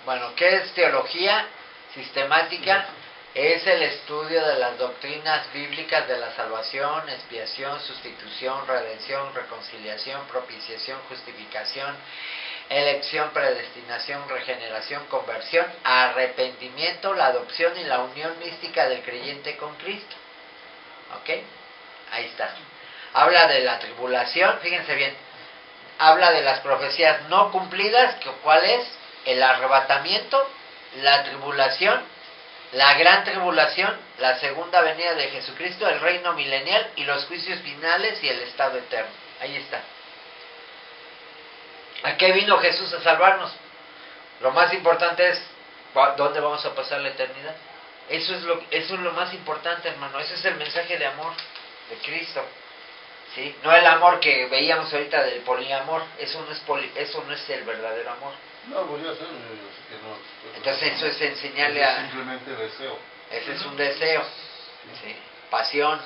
Bueno, ¿qué es teología sistemática? Es el estudio de las doctrinas bíblicas de la salvación, expiación, sustitución, redención, reconciliación, propiciación, justificación, elección, predestinación, regeneración, conversión, arrepentimiento, la adopción y la unión mística del creyente con Cristo. ¿Ok? Ahí está. Habla de la tribulación, fíjense bien, habla de las profecías no cumplidas, ¿cuál es? El arrebatamiento, la tribulación, la gran tribulación, la segunda venida de Jesucristo, el reino milenial y los juicios finales y el estado eterno. Ahí está. ¿A qué vino Jesús a salvarnos? Lo más importante es ¿dónde vamos a pasar la eternidad? Eso es lo más importante, hermano. Ese es el mensaje de amor de Cristo, ¿sí? No el amor que veíamos ahorita del poliamor. Eso no es el verdadero amor. No, pues ya sé que no. Entonces eso es enseñarle a... Simplemente deseo. Ese es un deseo, ¿sí? Pasión.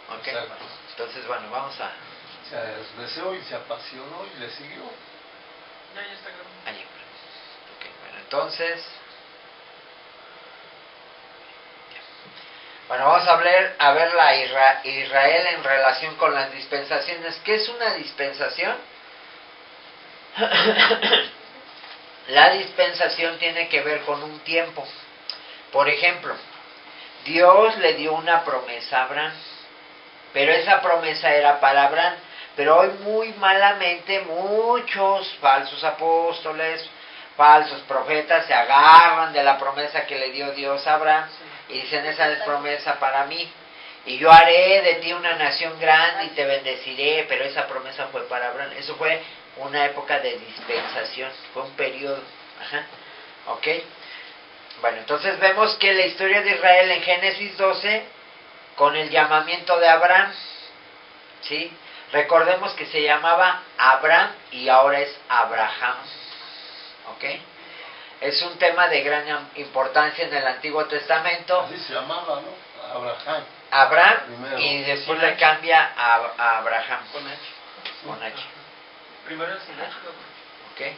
¿Ok? Exacto. Entonces, bueno, vamos a... O sea, deseó y se apasionó y le siguió. Ya está grabando. Ahí, ok, bueno, entonces... Bueno, vamos a ver la Israel en relación con las dispensaciones. ¿Qué es una dispensación? La dispensación tiene que ver con un tiempo. Por ejemplo, Dios le dio una promesa a Abraham, pero esa promesa era para Abraham. Pero hoy muy malamente muchos falsos apóstoles, falsos profetas se agarran de la promesa que le dio Dios a Abraham y dicen, esa es promesa para mí. Y yo haré de ti una nación grande y te bendeciré, pero esa promesa fue para Abraham. Eso fue una época de dispensación, fue un periodo. Ajá. ¿Ok? Bueno, entonces vemos que la historia de Israel en Génesis 12, con el llamamiento de Abraham, ¿sí? Recordemos que se llamaba Abraham y ahora es Abraham. ¿Ok? Es un tema de gran importancia en el Antiguo Testamento. Así se llamaba, ¿no? Abraham primero. Y después le cambia a Abraham. Con H. Con H. Primero es sin H. ¿Ok?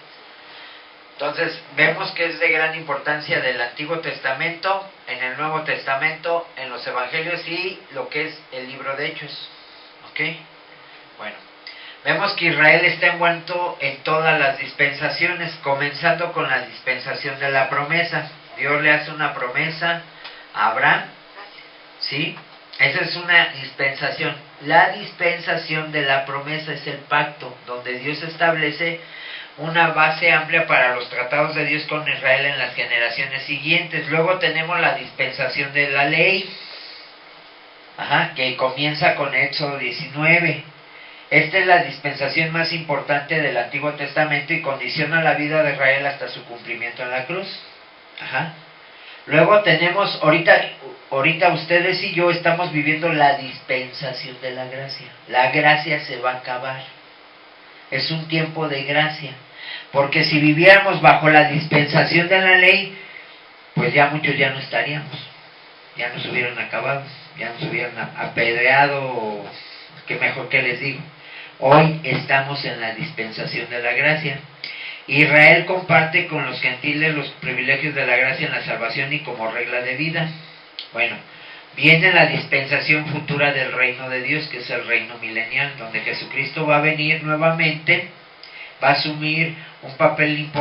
Entonces vemos que es de gran importancia del Antiguo Testamento, en el Nuevo Testamento, en los Evangelios y lo que es el libro de Hechos. ¿Ok? Bueno, vemos que Israel está envuelto en todas las dispensaciones, comenzando con la dispensación de la promesa. Dios le hace una promesa a Abraham, ¿sí? Esa es una dispensación. La dispensación de la promesa es el pacto, donde Dios establece una base amplia para los tratados de Dios con Israel en las generaciones siguientes. Luego tenemos la dispensación de la ley, que comienza con Éxodo 19. Esta es la dispensación más importante del Antiguo Testamento y condiciona la vida de Israel hasta su cumplimiento en la cruz. Luego tenemos, ahorita ustedes y yo estamos viviendo la dispensación de la gracia. La gracia se va a acabar. Es un tiempo de gracia. Porque si viviéramos bajo la dispensación de la ley, pues ya muchos ya no estaríamos. Ya nos hubieran acabado, ya nos hubieran apedreado, que mejor que les digo. Hoy estamos en la dispensación de la gracia. Israel comparte con los gentiles los privilegios de la gracia en la salvación y como regla de vida. Bueno, viene la dispensación futura del reino de Dios, que es el reino milenial, donde Jesucristo va a venir nuevamente, va a asumir un papel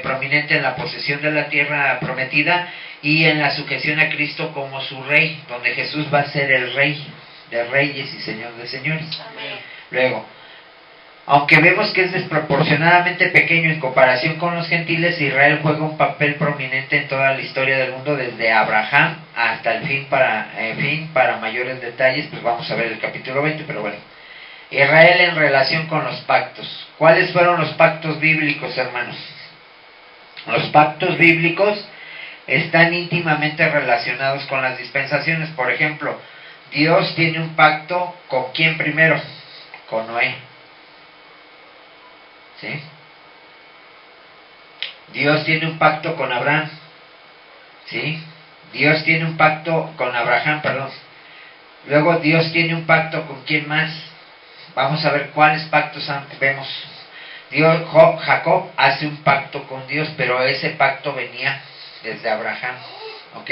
prominente en la posesión de la tierra prometida y en la sujeción a Cristo como su rey, donde Jesús va a ser el rey de reyes y señor de señores. Amén. Luego, aunque vemos que es desproporcionadamente pequeño en comparación con los gentiles, Israel juega un papel prominente en toda la historia del mundo, desde Abraham hasta el fin. Para mayores detalles, pues vamos a ver el capítulo 20, pero bueno. Israel en relación con los pactos. ¿Cuáles fueron los pactos bíblicos, hermanos? Los pactos bíblicos están íntimamente relacionados con las dispensaciones. Por ejemplo, Dios tiene un pacto ¿con quién primero? Con Noé. ¿Sí? Dios tiene un pacto con Abraham. ¿Sí? Dios tiene un pacto con Abraham, perdón. Luego Dios tiene un pacto con quién más. Vamos a ver cuáles pactos vemos. Jacob hace un pacto con Dios, pero ese pacto venía desde Abraham, ¿ok?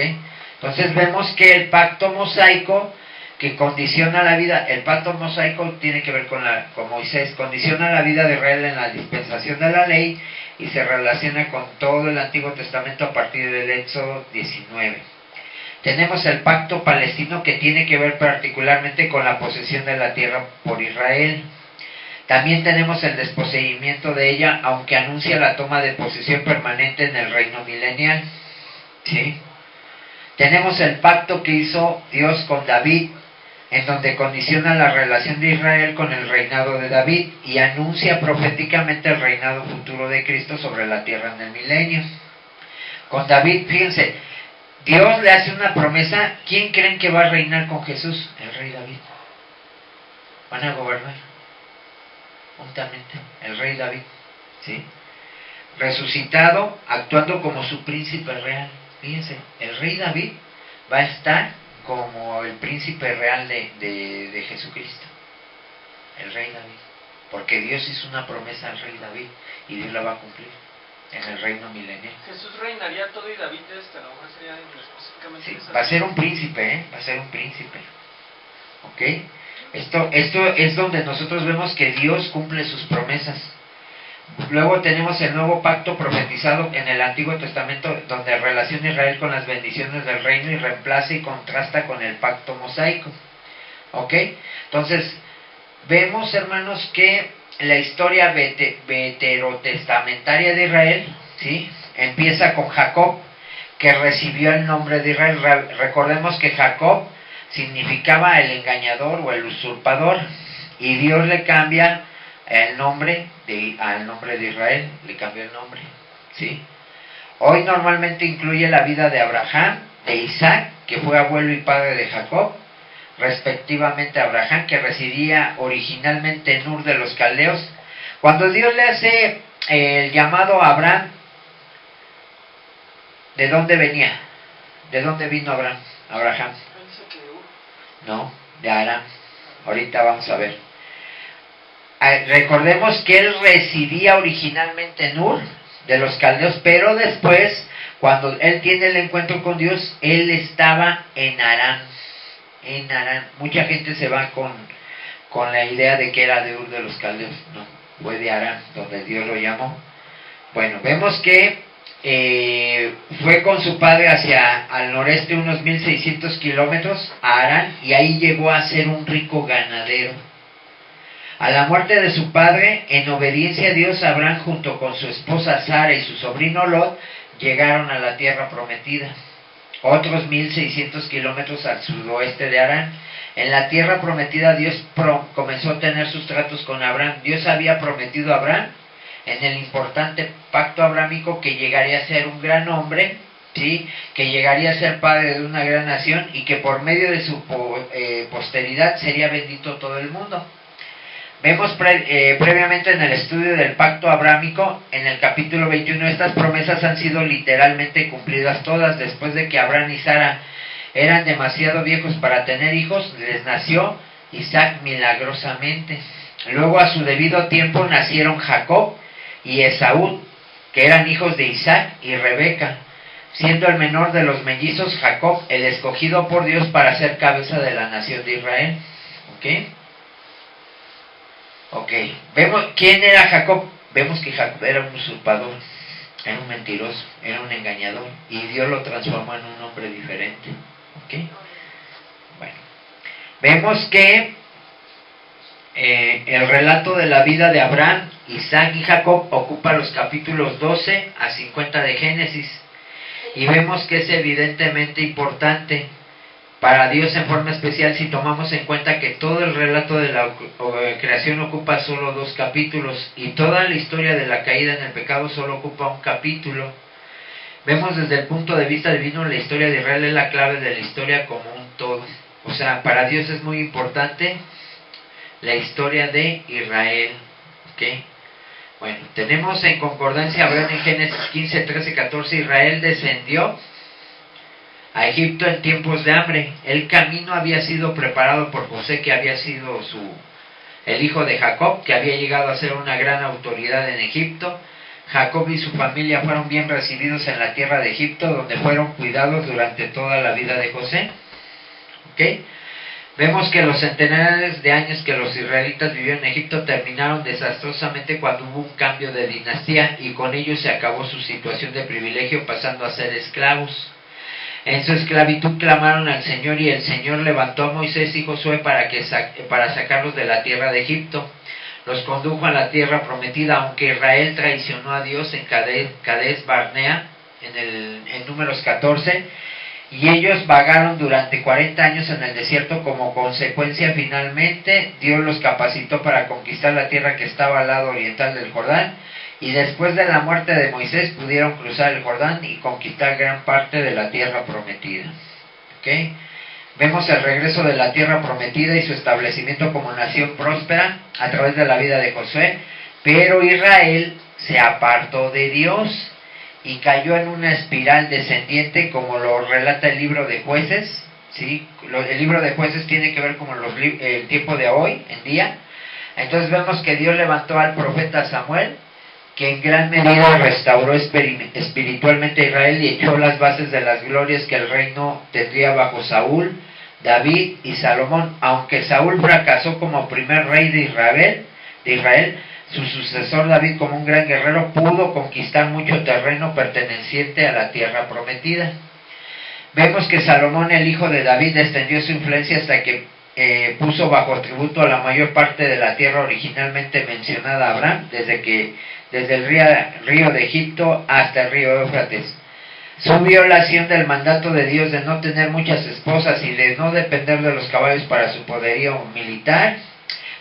Entonces vemos que el pacto mosaico que condiciona la vida, el pacto mosaico tiene que ver con Moisés, condiciona la vida de Israel en la dispensación de la ley y se relaciona con todo el Antiguo Testamento a partir del Éxodo 19. Tenemos el pacto palestino que tiene que ver particularmente con la posesión de la tierra por Israel. También tenemos el desposeimiento de ella, aunque anuncia la toma de posesión permanente en el reino milenial. ¿Sí? Tenemos el pacto que hizo Dios con David, en donde condiciona la relación de Israel con el reinado de David y anuncia proféticamente el reinado futuro de Cristo sobre la tierra en el milenio. Con David, fíjense, Dios le hace una promesa. ¿Quién creen que va a reinar con Jesús? El rey David. Van a gobernar juntamente, el rey David, ¿sí? Resucitado, actuando como su príncipe real. Fíjense, el rey David va a estar como el príncipe real de Jesucristo, el rey David, porque Dios hizo una promesa al rey David y Dios la va a cumplir en el reino milenial. Jesús reinaría todo y David a lo mejor sería específicamente. Sí, va a ser un príncipe, va a ser un príncipe, ¿ok? Esto es donde nosotros vemos que Dios cumple sus promesas. Luego tenemos el nuevo pacto profetizado en el Antiguo Testamento, donde relaciona Israel con las bendiciones del reino y reemplaza y contrasta con el pacto mosaico. ¿Ok? Entonces, vemos, hermanos, que la historia veterotestamentaria de Israel, ¿sí?, empieza con Jacob, que recibió el nombre de Israel. Recordemos que Jacob significaba el engañador o el usurpador, y Dios le cambia el nombre al nombre de Israel, le cambió el nombre, ¿sí? Hoy normalmente incluye la vida de Abraham, de Isaac, que fue abuelo y padre de Jacob, respectivamente Abraham, que residía originalmente en Ur de los Caldeos. Cuando Dios le hace el llamado a Abraham, ¿de dónde venía? ¿De dónde vino Abraham? No, de Aram. Ahorita vamos a ver. Recordemos que él residía originalmente en Ur de los Caldeos, pero después, cuando él tiene el encuentro con Dios, él estaba en Aram. En Aram. Mucha gente se va con la idea de que era de Ur de los Caldeos. No, fue de Aram, donde Dios lo llamó. Bueno, vemos que fue con su padre hacia al noreste unos 1600 kilómetros a Harán, y ahí llegó a ser un rico ganadero. A la muerte de su padre, en obediencia a Dios, Abraham junto con su esposa Sara y su sobrino Lot llegaron a la tierra prometida. Otros 1600 kilómetros al sudoeste de Harán. En la tierra prometida Dios comenzó a tener sus tratos con Abraham. Dios había prometido a Abraham en el importante pacto abrámico que llegaría a ser un gran hombre, ¿sí?, que llegaría a ser padre de una gran nación y que por medio de su posteridad sería bendito todo el mundo. Vemos previamente en el estudio del pacto abrámico, en el capítulo 21, estas promesas han sido literalmente cumplidas todas. Después de que Abraham y Sara eran demasiado viejos para tener hijos, les nació Isaac milagrosamente. Luego, a su debido tiempo, nacieron Jacob y Esaú, que eran hijos de Isaac y Rebeca, siendo el menor de los mellizos Jacob el escogido por Dios para ser cabeza de la nación de Israel. ¿Ok? Vemos quién era Jacob. Vemos que Jacob era un usurpador, era un mentiroso, era un engañador, y Dios lo transformó en un hombre diferente. ¿Ok? Bueno, vemos que el relato de la vida de Abraham, Isaac y Jacob ocupa los capítulos 12 a 50 de Génesis, y vemos que es evidentemente importante para Dios en forma especial si tomamos en cuenta que todo el relato de la creación ocupa solo 2 capítulos, y toda la historia de la caída en el pecado solo ocupa 1 capítulo. Vemos desde el punto de vista divino la historia de Israel es la clave de la historia como un todo. O sea, para Dios es muy importante la historia de Israel. ¿Ok? Bueno, tenemos en concordancia, vean en Génesis 15, 13, 14, Israel descendió a Egipto en tiempos de hambre. El camino había sido preparado por José, que había sido el hijo de Jacob, que había llegado a ser una gran autoridad en Egipto. Jacob y su familia fueron bien recibidos en la tierra de Egipto, donde fueron cuidados durante toda la vida de José. ¿Okay? Vemos que los centenares de años que los israelitas vivieron en Egipto terminaron desastrosamente cuando hubo un cambio de dinastía, y con ello se acabó su situación de privilegio, pasando a ser esclavos. En su esclavitud clamaron al Señor, y el Señor levantó a Moisés y Josué para sacarlos de la tierra de Egipto. Los condujo a la tierra prometida, aunque Israel traicionó a Dios en Cades Barnea, en Números 14, y ellos vagaron durante 40 años en el desierto. Como consecuencia, finalmente Dios los capacitó para conquistar la tierra que estaba al lado oriental del Jordán, y después de la muerte de Moisés pudieron cruzar el Jordán y conquistar gran parte de la tierra prometida. ¿Okay? Vemos el regreso de la tierra prometida y su establecimiento como nación próspera a través de la vida de Josué, pero Israel se apartó de Dios y cayó en una espiral descendiente, como lo relata el libro de Jueces. ¿Sí? El libro de Jueces tiene que ver con el tiempo de hoy en día. Entonces vemos que Dios levantó al profeta Samuel, que en gran medida restauró espiritualmente a Israel y echó las bases de las glorias que el reino tendría bajo Saúl, David y Salomón. Aunque Saúl fracasó como primer rey de Israel, su sucesor David, como un gran guerrero, pudo conquistar mucho terreno perteneciente a la tierra prometida. Vemos que Salomón, el hijo de David, extendió su influencia hasta que puso bajo tributo a la mayor parte de la tierra originalmente mencionada a Abraham, desde el río de Egipto hasta el río Éufrates. Su violación del mandato de Dios de no tener muchas esposas y de no depender de los caballos para su poderío militar,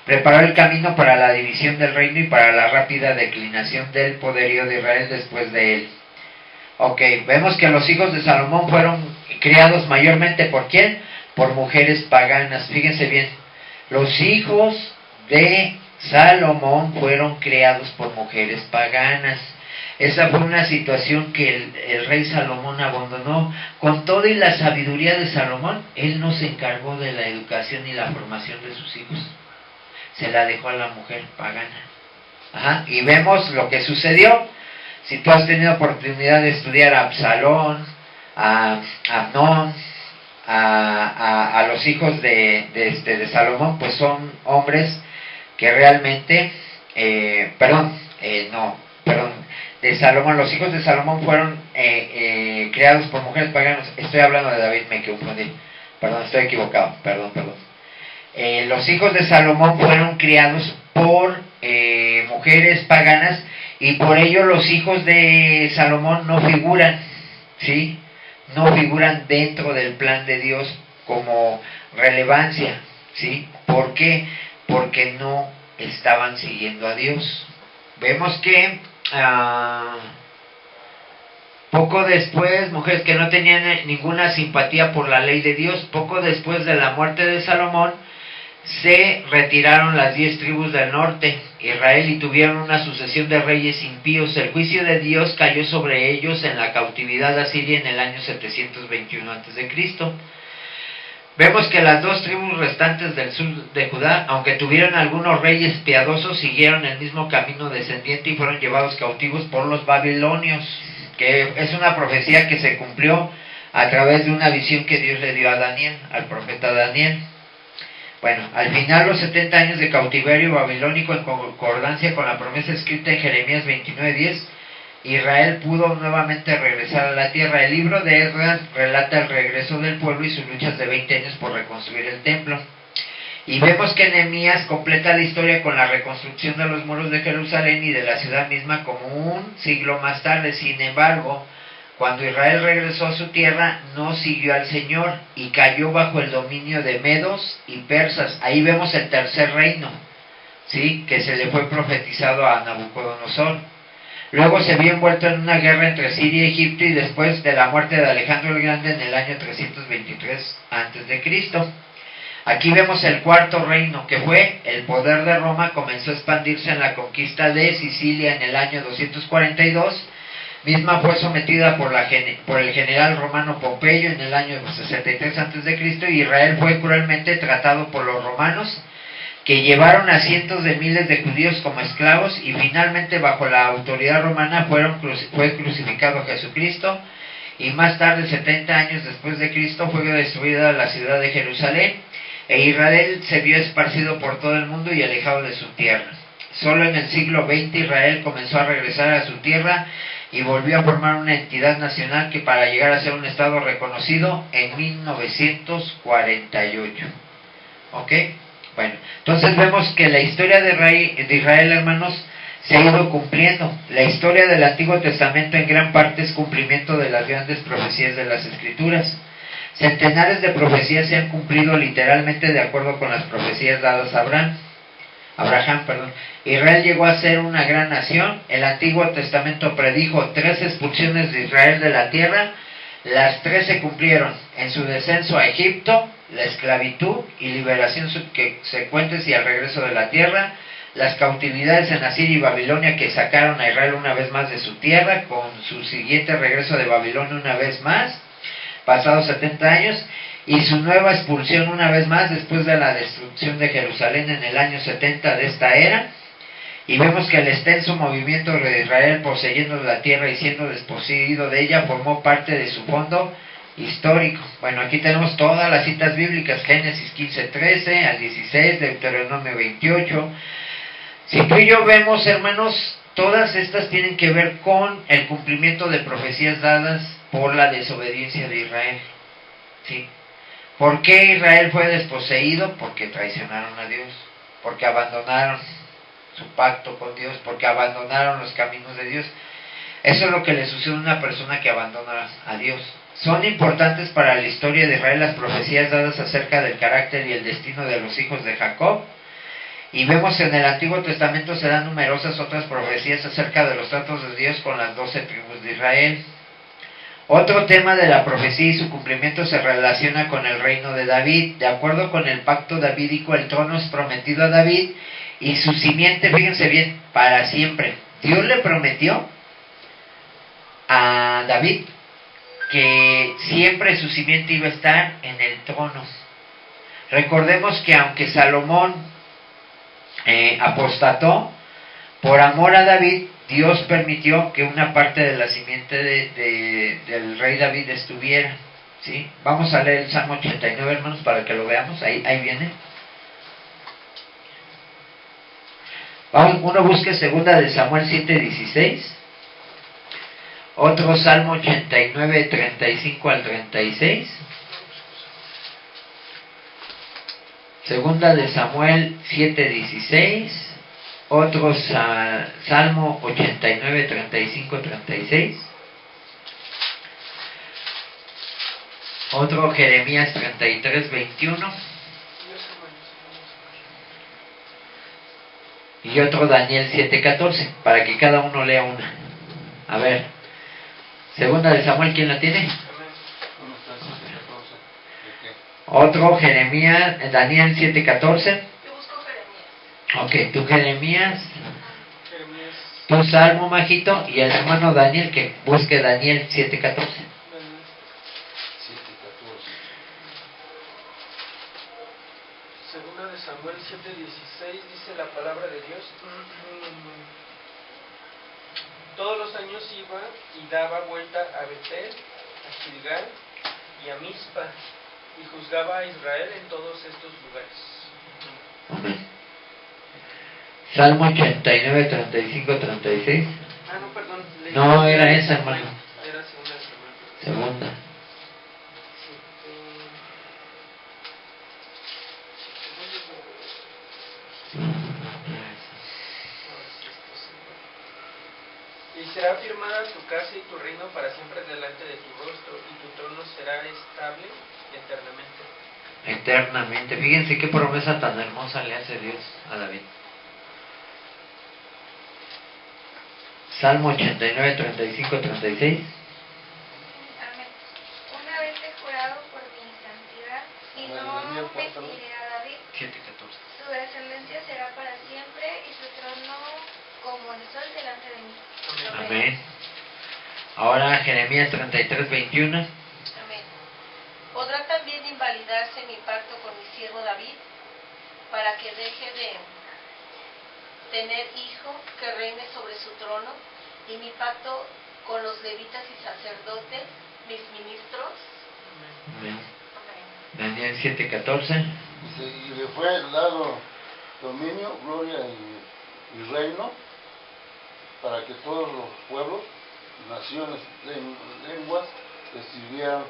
preparó el camino para la división del reino y para la rápida declinación del poderío de Israel después de él. Vemos que los hijos de Salomón fueron criados mayormente ¿por quién? Por mujeres paganas. Fíjense bien, los hijos de Salomón fueron criados por mujeres paganas. Esa fue una situación que el rey Salomón abandonó. Con toda y la sabiduría de Salomón, él no se encargó de la educación y la formación de sus hijos. Se la dejó a la mujer pagana. Y vemos lo que sucedió. Si tú has tenido oportunidad de estudiar a Absalón, a Amnón, a los hijos de Salomón, pues son hombres que realmente, de Salomón, los hijos de Salomón fueron criados por mujeres paganas. Estoy hablando de David, me confundí, estoy equivocado, perdón. Los hijos de Salomón fueron criados por mujeres paganas, y por ello los hijos de Salomón no figuran, ¿sí? No figuran dentro del plan de Dios como relevancia, ¿sí? ¿Por qué? Porque no estaban siguiendo a Dios. Vemos que poco después, mujeres que no tenían ninguna simpatía por la ley de Dios, poco después de la muerte de Salomón, se retiraron las 10 tribus del norte, Israel, y tuvieron una sucesión de reyes impíos. El juicio de Dios cayó sobre ellos en la cautividad asiria en el año 721 a.C. Vemos que las 2 tribus restantes del sur de Judá, aunque tuvieron algunos reyes piadosos, siguieron el mismo camino descendiente y fueron llevados cautivos por los babilonios, que es una profecía que se cumplió a través de una visión que Dios le dio a Daniel, al profeta Daniel. Bueno, al final los 70 años de cautiverio babilónico, en concordancia con la promesa escrita en Jeremías 29:10, Israel pudo nuevamente regresar a la tierra. El libro de Esdras relata el regreso del pueblo y sus luchas de 20 años por reconstruir el templo. Y vemos que Nehemías completa la historia con la reconstrucción de los muros de Jerusalén y de la ciudad misma como un siglo más tarde. Sin embargo, cuando Israel regresó a su tierra, no siguió al Señor y cayó bajo el dominio de medos y persas. Ahí vemos el tercer reino, ¿sí? Que se le fue profetizado a Nabucodonosor. Luego se vio envuelto en una guerra entre Siria y Egipto, y después de la muerte de Alejandro el Grande en el año 323 a.C. Aquí vemos el cuarto reino, que fue el poder de Roma. Comenzó a expandirse en la conquista de Sicilia en el año 242. Misma fue sometida por el general romano Pompeyo en el año 63 a.C. y Israel fue cruelmente tratado por los romanos, que llevaron a cientos de miles de judíos como esclavos, y finalmente bajo la autoridad romana fue crucificado Jesucristo, y más tarde, 70 años después de Cristo, fue destruida la ciudad de Jerusalén, e Israel se vio esparcido por todo el mundo y alejado de su tierra. Solo en el siglo XX Israel comenzó a regresar a su tierra y volvió a formar una entidad nacional que para llegar a ser un estado reconocido en 1948. ¿Ok? Bueno, entonces vemos que la historia de Israel, hermanos, se ha ido cumpliendo. La historia del Antiguo Testamento en gran parte es cumplimiento de las grandes profecías de las Escrituras. Centenares de profecías se han cumplido literalmente de acuerdo con las profecías dadas a Abraham. Israel llegó a ser una gran nación. El Antiguo Testamento predijo 3 expulsiones de Israel de la tierra. Las 3 se cumplieron en su descenso a Egipto, la esclavitud y liberación subsecuentes y al regreso de la tierra, las cautividades en Asiria y Babilonia que sacaron a Israel una vez más de su tierra, con su siguiente regreso de Babilonia una vez más, pasados 70 años, y su nueva expulsión una vez más después de la destrucción de Jerusalén en el año 70 de esta era. Y vemos que el extenso movimiento de Israel poseyendo la tierra y siendo desposeído de ella formó parte de su fondo histórico. Bueno, aquí tenemos todas las citas bíblicas: Génesis 15:13 al 16, Deuteronomio 28. Si tú y yo vemos, hermanos, todas estas tienen que ver con el cumplimiento de profecías dadas por la desobediencia de Israel. ¿Sí? ¿Por qué Israel fue desposeído? Porque traicionaron a Dios, porque abandonaron su pacto con Dios, porque abandonaron los caminos de Dios. Eso es lo que le sucede a una persona que abandona a Dios. Son importantes para la historia de Israel las profecías dadas acerca del carácter y el destino de los hijos de Jacob. Y vemos en el Antiguo Testamento se dan numerosas otras profecías acerca de los tratos de Dios con las 12 tribus de Israel. Otro tema de la profecía y su cumplimiento se relaciona con el reino de David. De acuerdo con el pacto davídico, el trono es prometido a David y su simiente, fíjense bien, para siempre. Dios le prometió a David que siempre su simiente iba a estar en el trono. Recordemos que aunque Salomón apostató, por amor a David, Dios permitió que una parte de la simiente del rey David estuviera. ¿Sí? Vamos a leer el Salmo 89, hermanos, para que lo veamos. Ahí viene. Uno busque 2 de Samuel 7:16. Otro Salmo 89, 35 al 36. 2 de Samuel 7:16. Otro Salmo 89, 35, 36. Otro Jeremías 33, 21. Y otro Daniel 7:14, para que cada uno lea una. A ver, 2 de Samuel, ¿quién la tiene? Otro Jeremías, Daniel 7:14. Yo busco Jeremías. Ok, tú Jeremías, tu Salmo, Majito, y el hermano Daniel que busque Daniel 7:14. Segunda de Samuel 7:16 dice la palabra de Dios: todos los años iba y daba vuelta a Betel, a Gilgal y a Mizpa, y juzgaba a Israel en todos estos lugares. Amén. Salmo 89, 35, 36. Ah, no, perdón. No, era esa, hermano. Era segunda de Samuel. Segunda. Y será firmada tu casa y tu reino para siempre delante de tu rostro, y tu trono será estable eternamente. Eternamente. Fíjense qué promesa tan hermosa le hace Dios a David. Salmo 89, 35, 36. Amén. Una vez he jurado por mi santidad y no mentiré a David. 7:14. Su descendencia será para siempre y su trono como el sol delante de mí. Amén. Ahora Jeremías 33, 21. Amén. ¿Podrá también invalidarse mi pacto con mi siervo David? para que deje de tener hijo que reine sobre su trono, y mi pacto con los levitas y sacerdotes, mis ministros. Amén. Amén. Daniel 7:14. Dice, y le fue dado dominio, gloria y reino para que todos los pueblos, naciones, lenguas le sirvieran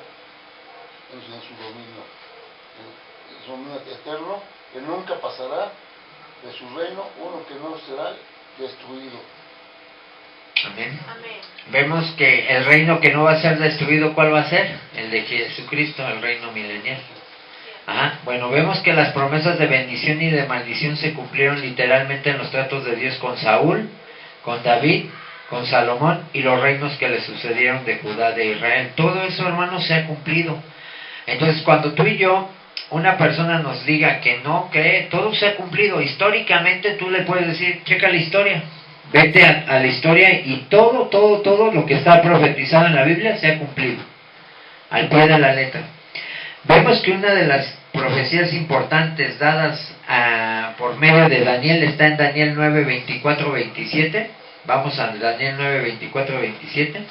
en su dominio. En su dominio eterno, que nunca pasará de su reino, uno que no será destruido. Amén. Amén. Vemos que el reino que no va a ser destruido, ¿cuál va a ser? El de Jesucristo, el reino milenial. Ajá. Bueno, vemos que las promesas de bendición y de maldición se cumplieron literalmente en los tratos de Dios con Saúl, con David, con Salomón y los reinos que le sucedieron de Judá, de Israel. Todo eso, hermanos, se ha cumplido. Entonces, cuando tú y yo, una persona nos diga que no cree, todo se ha cumplido. Históricamente tú le puedes decir, checa la historia, vete a la historia y todo lo que está profetizado en la Biblia se ha cumplido, al pie de la letra. Vemos que una de las profecías importantes dadas por medio de Daniel está en Daniel 9, 24, 27. Vamos a Daniel 9, 24, 27.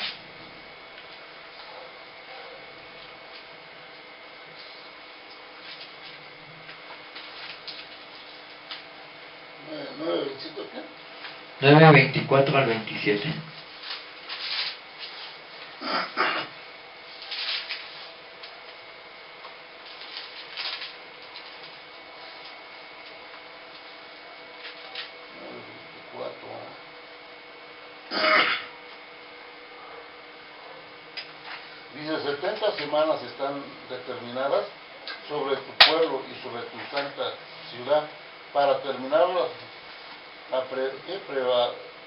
¿9:27 qué? 9, 24 al 27. Dice, 70 semanas están determinadas sobre tu pueblo y sobre tu santa ciudad para terminar la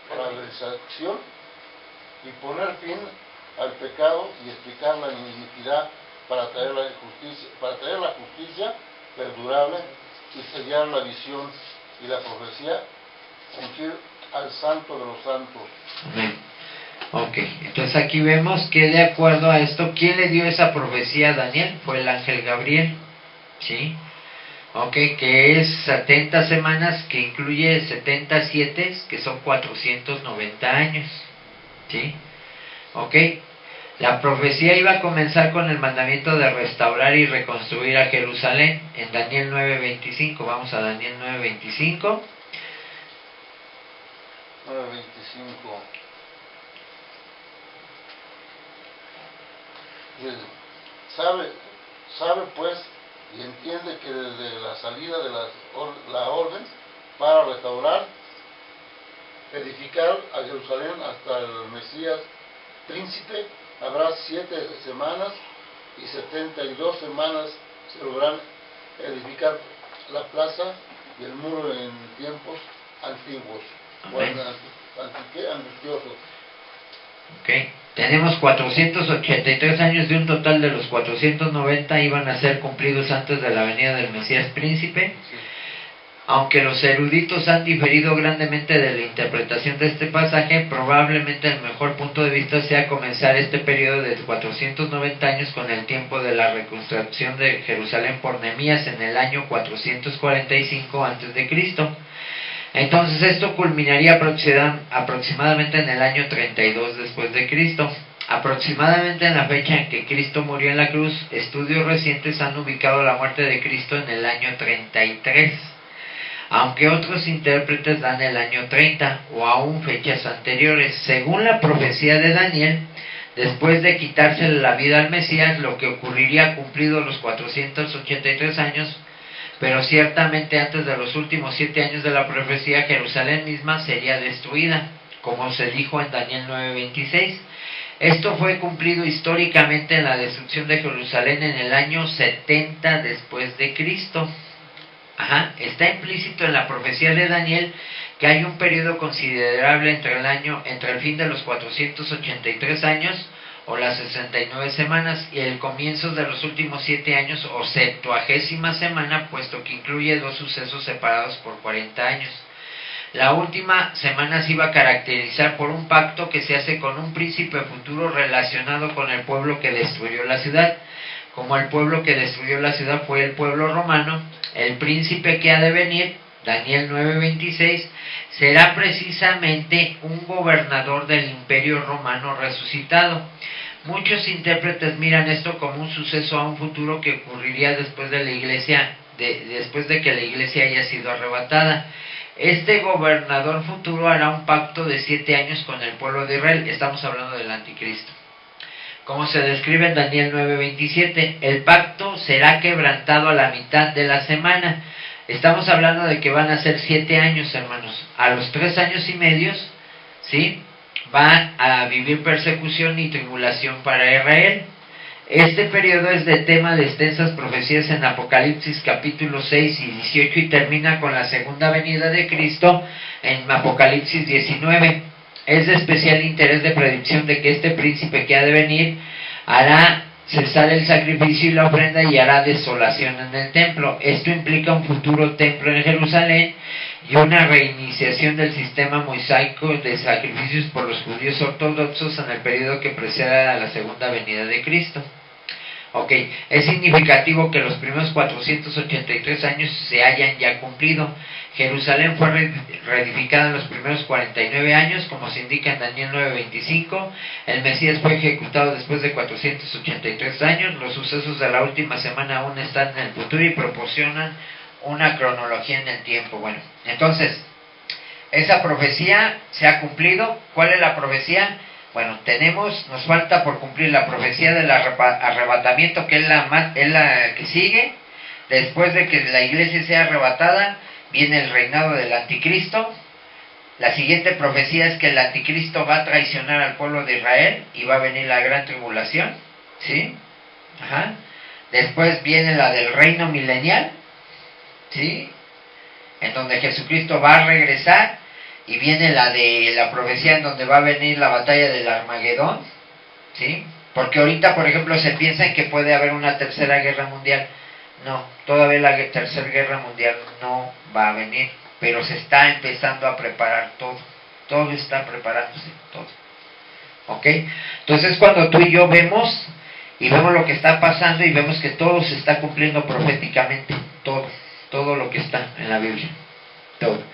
prevaricación y poner fin al pecado y explicar la iniquidad para traer la justicia perdurable y sellar la visión y la profecía, ungir al santo de los santos. Amén. Ok, entonces aquí vemos que de acuerdo a esto, ¿quién le dio esa profecía a Daniel? Fue el ángel Gabriel, ¿sí? Ok, que es 70 semanas, que incluye 77, que son 490 años, ¿sí? Ok, la profecía iba a comenzar con el mandamiento de restaurar y reconstruir a Jerusalén en Daniel 9:25. Vamos a Daniel 9:25. 9:25. Sabe pues y entiende que desde la salida de la orden para restaurar, edificar a Jerusalén hasta el Mesías príncipe, habrá 7 semanas y 72 semanas se lograrán edificar la plaza y el muro en tiempos antiguos. Amén. Angustiosos. Ok, tenemos 483 años de un total de los 490 iban a ser cumplidos antes de la venida del Mesías príncipe. Sí. Aunque los eruditos han diferido grandemente de la interpretación de este pasaje, probablemente el mejor punto de vista sea comenzar este periodo de 490 años con el tiempo de la reconstrucción de Jerusalén por Nehemías en el año 445 a.C. Entonces esto culminaría aproximadamente en el año 32 después de Cristo. Aproximadamente en la fecha en que Cristo murió en la cruz, estudios recientes han ubicado la muerte de Cristo en el año 33. Aunque otros intérpretes dan el año 30 o aún fechas anteriores. Según la profecía de Daniel, después de quitársele la vida al Mesías, lo que ocurriría cumplidos los 483 años, pero ciertamente antes de los últimos 7 años de la profecía, Jerusalén misma sería destruida, como se dijo en Daniel 9:26. Esto fue cumplido históricamente en la destrucción de Jerusalén en el año 70 después de Cristo. Está implícito en la profecía de Daniel que hay un periodo considerable entre el fin de los 483 años o las 69 semanas y el comienzo de los últimos 7 años o 70ª semana, puesto que incluye 2 sucesos separados por 40 años. La última semana se iba a caracterizar por un pacto que se hace con un príncipe futuro relacionado con el pueblo que destruyó la ciudad. como el pueblo que destruyó la ciudad fue el pueblo romano, el príncipe que ha de venir, Daniel 9:26, será precisamente un gobernador del imperio romano resucitado. Muchos intérpretes miran esto como un suceso a un futuro que ocurriría después de la iglesia, después de que la iglesia haya sido arrebatada. Este gobernador futuro hará un pacto de 7 años con el pueblo de Israel. Estamos hablando del anticristo. Como se describe en Daniel 9:27, el pacto será quebrantado a la mitad de la semana. Estamos hablando de que van a ser 7 años, hermanos. A los 3 años y medio, ¿sí?, van a vivir persecución y tribulación para Israel. Este periodo es de tema de extensas profecías en Apocalipsis capítulo 6 y 18 y termina con la segunda venida de Cristo en Apocalipsis 19. Es de especial interés de predicción de que este príncipe que ha de venir hará cesar el sacrificio y la ofrenda y hará desolación en el templo. Esto implica un futuro templo en Jerusalén y una reiniciación del sistema mosaico de sacrificios por los judíos ortodoxos en el periodo que precede a la segunda venida de Cristo. Ok, es significativo que los primeros 483 años se hayan ya cumplido. Jerusalén fue reedificada en los primeros 49 años, como se indica en Daniel 9:25. El Mesías fue ejecutado después de 483 años. Los sucesos de la última semana aún están en el futuro y proporcionan una cronología en el tiempo. Bueno, entonces, esa profecía se ha cumplido. ¿Cuál es la profecía? Bueno, nos falta por cumplir la profecía del arrebatamiento, que es la que sigue. Después de que la iglesia sea arrebatada, viene el reinado del anticristo. La siguiente profecía es que el anticristo va a traicionar al pueblo de Israel y va a venir la gran tribulación, ¿sí? Ajá. Después viene la del reino milenial, ¿sí?, en donde Jesucristo va a regresar, y viene la de la profecía en donde va a venir la batalla del Armagedón, ¿sí? Porque ahorita, por ejemplo, se piensa en que puede haber una tercera guerra mundial. No, todavía la tercera guerra mundial no va a venir, pero se está empezando a preparar todo está preparándose, todo. ¿Ok? Entonces cuando tú y yo vemos lo que está pasando y vemos que todo se está cumpliendo proféticamente, todo lo que está en la Biblia, todo.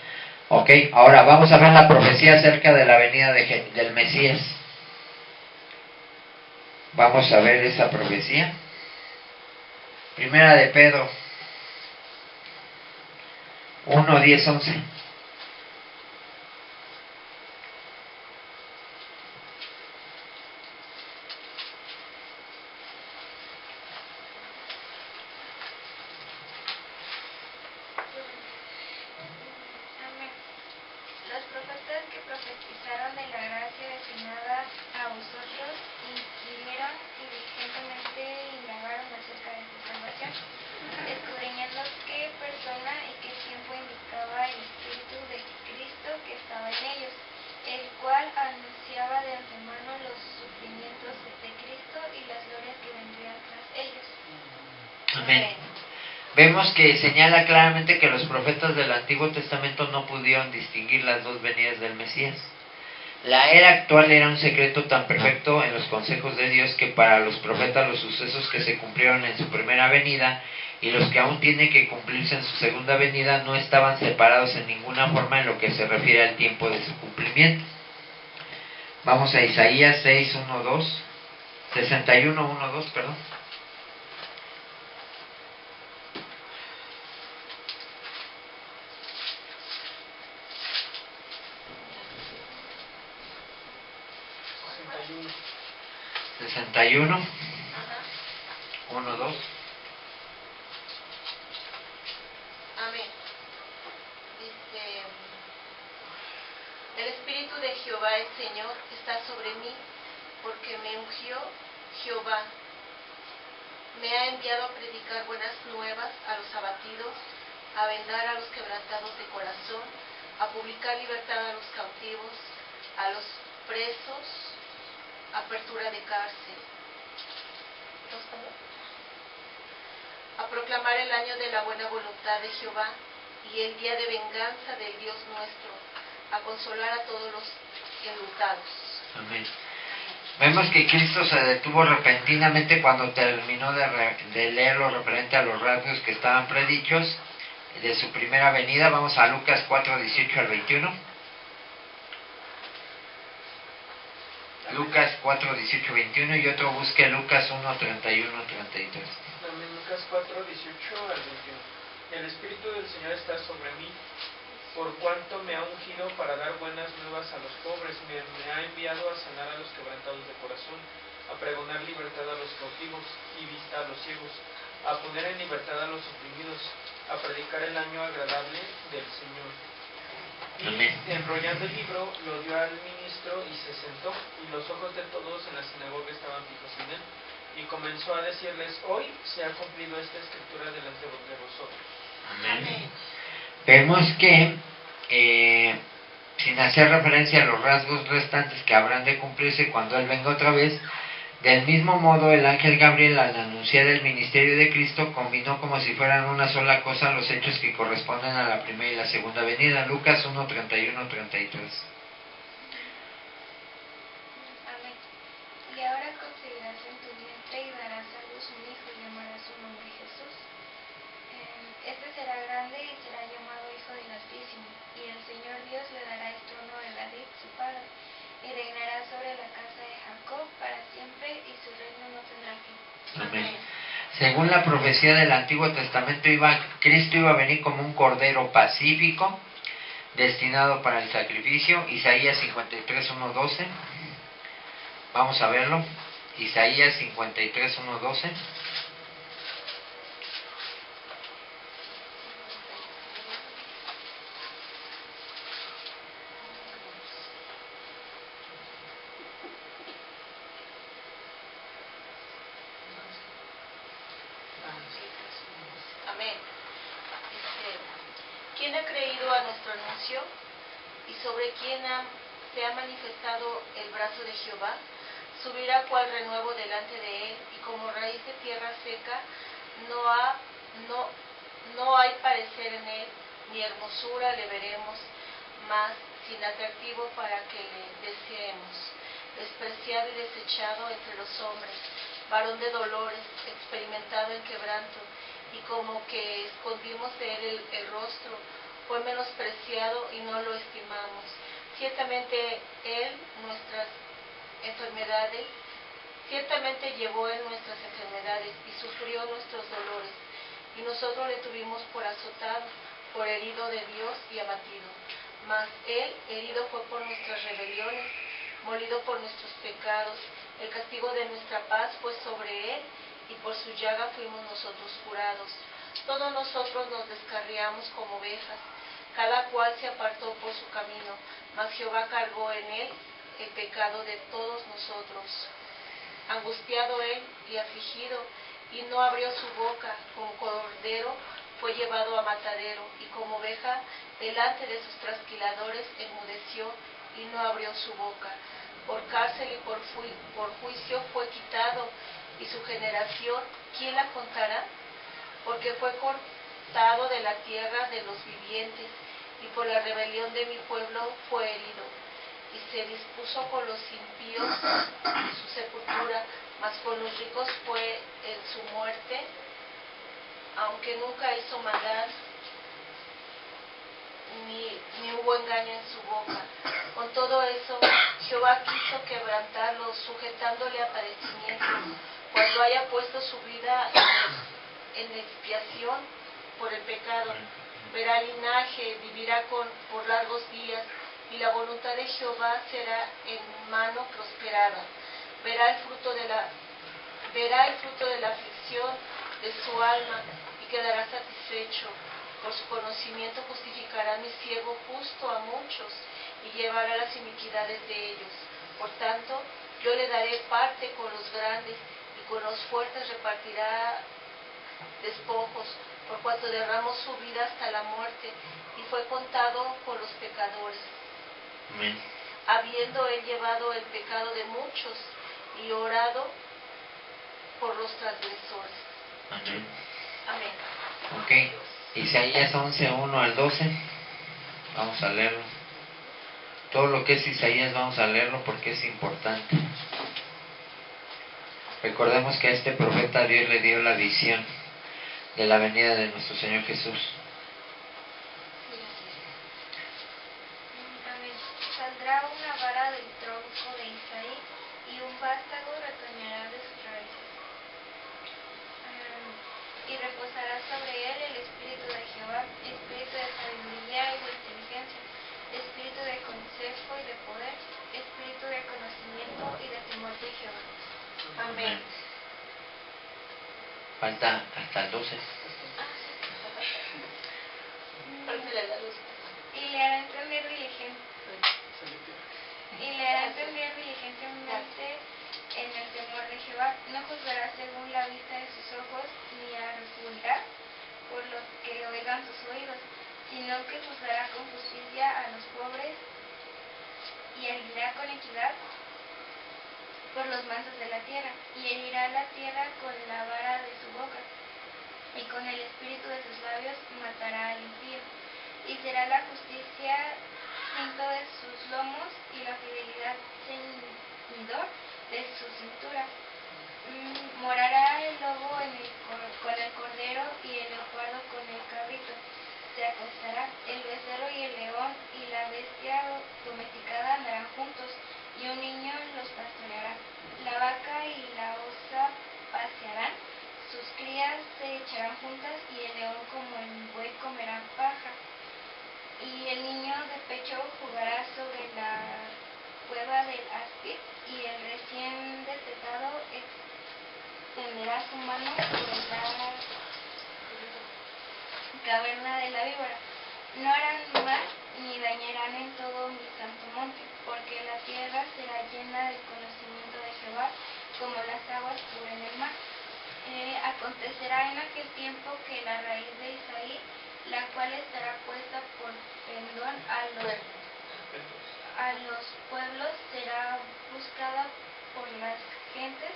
Ok, ahora vamos a ver la profecía acerca de la venida del Mesías. Vamos a ver esa profecía. Primera de Pedro 1:10-11. Los profetas que profetizaron de la gracia destinada a vosotros inquirieron y diligentemente indagaron acerca de esta salvación, escudriñando qué persona y qué tiempo indicaba el Espíritu de Cristo que estaba en ellos, el cual anunciaba de antemano los sufrimientos de Cristo y las glorias que vendrían tras ellos. Amén. Vemos que señala claramente que los profetas del Antiguo Testamento no pudieron distinguir las dos venidas del Mesías. La era actual era un secreto tan perfecto en los consejos de Dios que para los profetas los sucesos que se cumplieron en su primera venida y los que aún tienen que cumplirse en su segunda venida no estaban separados en ninguna forma en lo que se refiere al tiempo de su cumplimiento. Vamos a Isaías 61:1-2, perdón. Ajá. 1:2. Amén. Dice: el Espíritu de Jehová el Señor está sobre mí, porque me ungió Jehová. Me ha enviado a predicar buenas nuevas a los abatidos, a vendar a los quebrantados de corazón, a publicar libertad a los cautivos, a los presos, apertura de cárcel, a proclamar el año de la buena voluntad de Jehová y el día de venganza del Dios nuestro, a consolar a todos los enlutados. Amén. Vemos que Cristo se detuvo repentinamente cuando terminó de leer lo referente a los rasgos que estaban predichos de su primera venida. Vamos a Lucas 4, 18 al 21. Lucas 4, 18, 21 y otro busque Lucas 1, 31, 33. Amén. Lucas 4, 18 al 21. El Espíritu del Señor está sobre mí, por cuanto me ha ungido para dar buenas nuevas a los pobres, me ha enviado a sanar a los quebrantados de corazón, a pregonar libertad a los cautivos y vista a los ciegos, a poner en libertad a los oprimidos, a predicar el año agradable del Señor. Y Amén. enrollando el libro, lo dio al ministro y se sentó, y los ojos de todos en la sinagoga estaban fijos en él. Y comenzó a decirles: hoy se ha cumplido esta escritura delante de vosotros. Amén. Vemos que, sin hacer referencia a los rasgos restantes que habrán de cumplirse cuando Él venga otra vez, del mismo modo el ángel Gabriel, al anunciar el ministerio de Cristo, combinó como si fueran una sola cosa los hechos que corresponden a la primera y la segunda venida. Lucas 1, 31, 33. Amén. Y ahora concebirás en tu vientre y darás a luz un hijo y llamarás su nombre Jesús. Este será grande y será llamado Hijo del Altísimo, y el Señor Dios le dará el trono de David, su padre, y reinará sobre la casa de Jacob para siempre, y su reino no tendrá fin. Amén. Según la profecía del Antiguo Testamento, Cristo iba a venir como un cordero pacífico, destinado para el sacrificio. Isaías 53, 1, 12. Vamos a verlo. Isaías 53, 1, 12. Amén. ¿Quién ha creído a nuestro anuncio? ¿Y sobre quién se ha manifestado el brazo de Jehová? Subirá cual renuevo delante de él, y como raíz de tierra seca, no hay parecer en él, ni hermosura le veremos, mas sin atractivo para que le deseemos. Despreciado y desechado entre los hombres, varón de dolores, experimentado en quebranto, y como que escondimos de él el rostro, fue menospreciado y no lo estimamos. Ciertamente él llevó en nuestras enfermedades y sufrió nuestros dolores, y nosotros le tuvimos por azotado, por herido de Dios y abatido. Mas él herido fue por nuestras rebeliones, molido por nuestros pecados. El castigo de nuestra paz fue sobre él, y por su llaga fuimos nosotros curados. Todos nosotros nos descarriamos como ovejas, cada cual se apartó por su camino, mas Jehová cargó en él el pecado de todos nosotros. Angustiado él y afligido, y no abrió su boca, como cordero fue llevado a matadero, y como oveja delante de sus trasquiladores enmudeció, y no abrió su boca. Por cárcel y por juicio fue quitado, y su generación, ¿quién la contará? Porque fue cortado de la tierra de los vivientes, y por la rebelión de mi pueblo fue herido. Y se dispuso con los impíos su sepultura, mas con los ricos fue en su muerte, aunque nunca hizo maldad, ni hubo engaño en su boca. Con todo eso, Jehová quiso quebrantarlo, sujetándole a padecimiento, cuando haya puesto su vida en expiación por el pecado. Verá linaje, vivirá por largos días, y la voluntad de Jehová será en mano prosperada. Verá el fruto de la aflicción de su alma, y quedará satisfecho. Por su conocimiento justificará mi siervo justo a muchos, y llevará las iniquidades de ellos. Por tanto, yo le daré parte con los grandes, y con los fuertes repartirá despojos, por cuanto derramó su vida hasta la muerte, y fue contado con los pecadores. Amén. Habiendo él llevado el pecado de muchos, y orado por los transgresores. Amén. Amén. Ok. Isaías 11, 1 al 12. Vamos a leerlo. Todo lo que es Isaías vamos a leerlo porque es importante. Recordemos que a este profeta Dios le dio la visión de la venida de nuestro Señor Jesús. Amén. Saldrá una vara del tronco de Isaí y un vástago retoñará de sus raíces. Y reposará sobre él el espíritu de Jehová, espíritu de sabiduría y de inteligencia, espíritu de consejo y de poder, espíritu de conocimiento y de temor de Jehová. Amén. Falta hasta el 12. Préndele la luz. Y le hará entender diligentemente en el temor de Jehová. No juzgará según la vista de sus ojos, ni arguirá por lo que oigan sus oídos, sino que juzgará con justicia a los pobres y herirá con equidad por los mansos de la tierra, y herirá la tierra con la vara de su boca, y con el espíritu de sus labios matará al impío. Y será la justicia cinto de sus lomos, y la fidelidad ceñidor de su cintura. Morará el lobo con el cordero, y el leopardo con el cabrito. Se acostará el becerro y el león, y la bestia domesticada andarán juntos, y un niño los pastoreará. La vaca y la osa pasearán, sus crías se echarán juntas, y el león como el buey comerá paja. Y el niño de pecho jugará sobre la cueva del áspid, y el recién destetado extenderá su mano sobre la caverna de la víbora. No harán mal ni dañarán en todo mi santo monte, porque la tierra será llena del conocimiento de Jehová, como las aguas cubren el mar. Acontecerá en aquel tiempo que la raíz de Isaí, la cual estará puesta por pendón a los pueblos, será buscada por las gentes,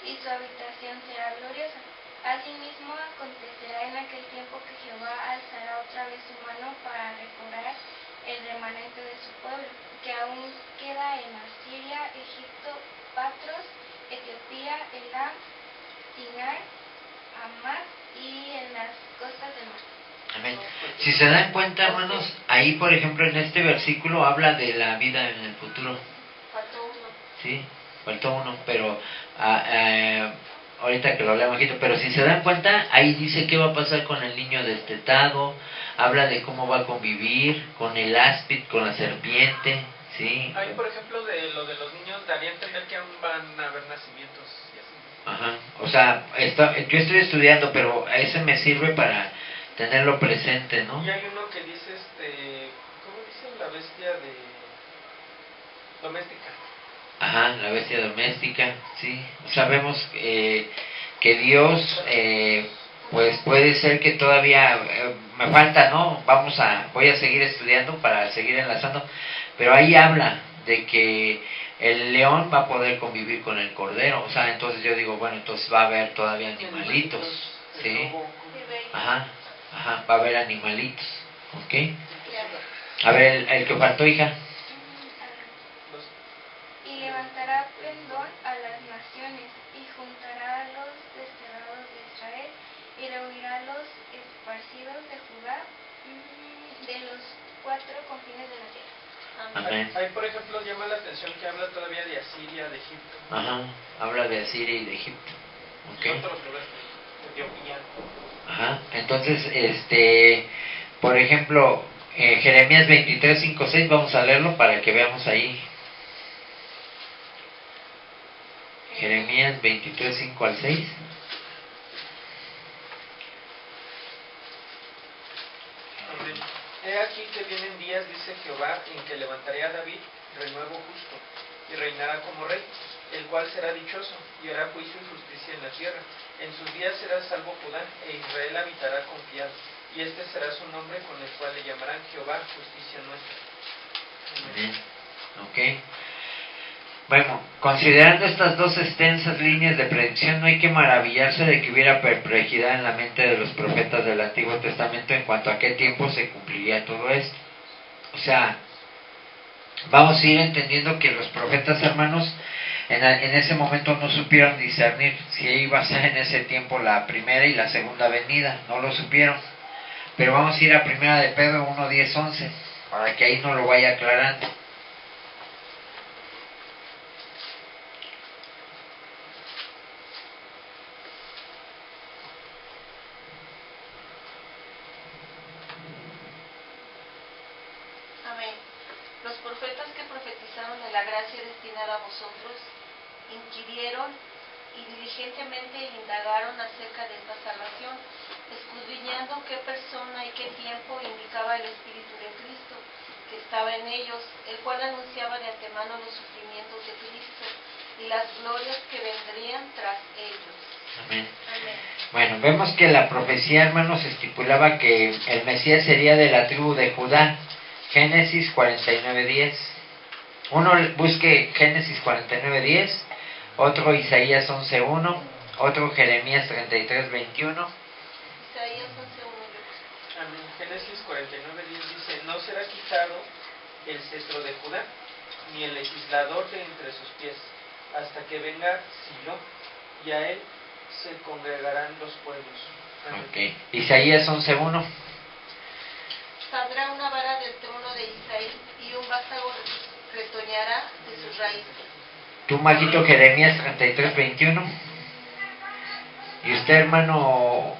y su habitación será gloriosa. Asimismo acontecerá en aquel tiempo que Jehová alzará otra vez su mano para recobrar el remanente de su pueblo, que aún queda en Asiria, Egipto, Patros, Etiopía, Elam, Sinar, Hamad y en las costas del mar. Amén. Si se dan cuenta, hermanos, ahí por ejemplo en este versículo habla de la vida en el futuro. Faltó uno. Sí, faltó uno, pero ahorita que lo leamos poquito, pero si se dan cuenta, ahí dice qué va a pasar con el niño destetado, habla de cómo va a convivir con el áspid, con la serpiente, ¿sí? Ahí, por ejemplo, de lo de los niños, daría a entender que aún van a haber nacimientos y así. Ajá, o sea, yo estoy estudiando, pero ese me sirve para tenerlo presente, ¿no? Y hay uno que dice, ¿cómo dice? La bestia doméstica. Ajá, la bestia doméstica, sí. Sabemos que Dios, pues puede ser que todavía me falta, ¿no? Voy a seguir estudiando para seguir enlazando, pero ahí habla de que el león va a poder convivir con el cordero, o sea, entonces yo digo, bueno, entonces va a haber todavía animalitos, ¿sí? Ajá, va a haber animalitos, ¿ok? A ver, el que faltó, hija. Y levantará pendón a las naciones, y juntará a los desterrados de Israel, y reunirá a los esparcidos de Judá de los 4 confines de la tierra. Amén. Ahí, por ejemplo, llama la atención que habla todavía de Asiria, de Egipto. Ajá, habla de Asiria y de Egipto. Y ¿Ok? otros lugares, Etiopía. Ajá, entonces, por ejemplo, Jeremías 23, 5, 6, vamos a leerlo para que veamos ahí. Jeremías 23, 5 al 6. He aquí que vienen días, dice Jehová, en que levantaré a David, renuevo justo, y reinará como rey, el cual será dichoso, y hará juicio y justicia en la tierra. En sus días será salvo Judá, e Israel habitará confiado, y este será su nombre con el cual le llamarán Jehová, justicia nuestra. Amén. Ok. Bueno, considerando estas dos extensas líneas de predicción, no hay que maravillarse de que hubiera perplejidad en la mente de los profetas del Antiguo Testamento en cuanto a qué tiempo se cumpliría todo esto. O sea, vamos a ir entendiendo que los profetas, hermanos, En ese momento no supieron discernir si iba a ser en ese tiempo la primera y la segunda venida, no lo supieron. Pero vamos a ir a primera de Pedro 1, 10, 11, para que ahí no lo vaya aclarando. Amén. Los profetas que profetizaron de la gracia destinada a vosotros inquirieron y diligentemente indagaron acerca de esta salvación, escudriñando qué persona y qué tiempo indicaba el Espíritu de Cristo que estaba en ellos, el cual anunciaba de antemano los sufrimientos de Cristo y las glorias que vendrían tras ellos. Amén. Amén. Bueno, vemos que la profecía, hermanos, estipulaba que el Mesías sería de la tribu de Judá. Génesis 49:10. Uno busque Génesis 49:10, otro Isaías 11:1, otro Jeremías 33:21. Isaías 11:1. Amén. Génesis 49:10 dice: no será quitado el cetro de Judá, ni el legislador de entre sus pies, hasta que venga Silo, y a él se congregarán los pueblos. Amén. Ok. Isaías 11:1. Saldrá una vara del trono de Isaí y un vástago retoñará de sus raíces. Tú, Maguito, Jeremías 33:21. Y usted, hermano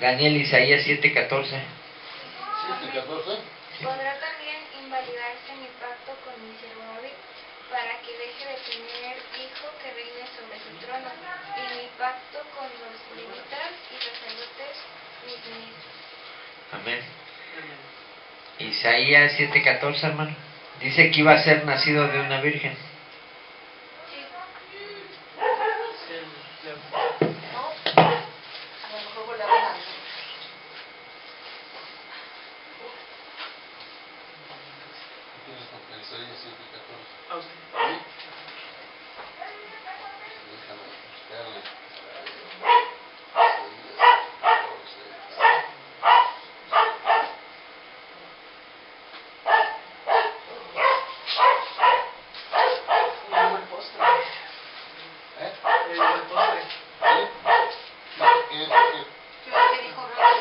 Daniel, Isaías 7:14. 7:14. Podrá también invalidarse mi pacto con mi siervo David, para que deje de tener hijo que reine sobre su trono, y mi pacto con los levitas y sacerdotes mis ministros. Amén. Amén. Isaías 7:14, hermano. Dice que iba a ser nacido de una virgen. Sí, Sí, ¿no? A lo mejor volaban algo. Tienes con Isaías 7:14. a usted. ¿Sí? Déjame buscarle. Muy buen postre. ¿Eh? Muy buen postre. ¿Sí? ¿Qué? Yo creo que dijo Robert.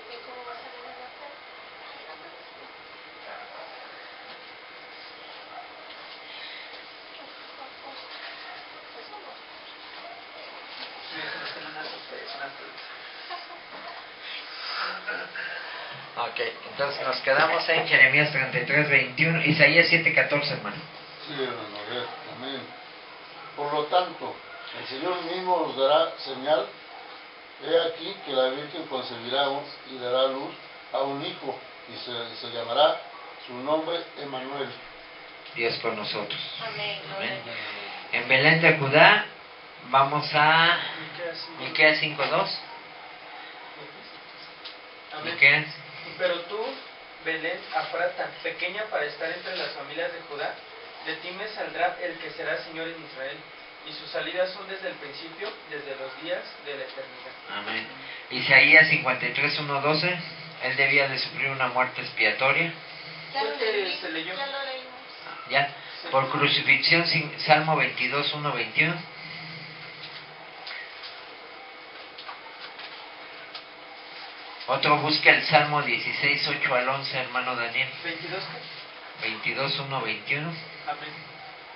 ¿Y cómo vas a ver la cara? Déjame tener una sorpresa, una sorpresa. Ok, entonces nos quedamos en Jeremías 33:21, Isaías 7:14, hermano. Sí, hermano, a ver, amén. Por lo tanto, el Señor mismo os dará señal. He aquí que la Virgen concebirá y dará luz a un hijo, y se llamará su nombre Emmanuel. Dios con nosotros. Amén. Amén. En Belén de Judá vamos a Miqueas 5. Miqueas 5:2. Amén. Miqueas. Pero tú, Belén Afrata, pequeña para estar entre las familias de Judá, de ti me saldrá el que será Señor en Israel, y sus salidas son desde el principio, desde los días de la eternidad. Amén. Isaías 53:1-12. Él debía de sufrir una muerte expiatoria. Ya lo Creo que leí, se leyó. ya lo leímos. Ya. Por crucifixión, Salmo 22:1-21. Otro busca el Salmo 16:8-11, hermano Daniel. 22. 22:1-21. Amén.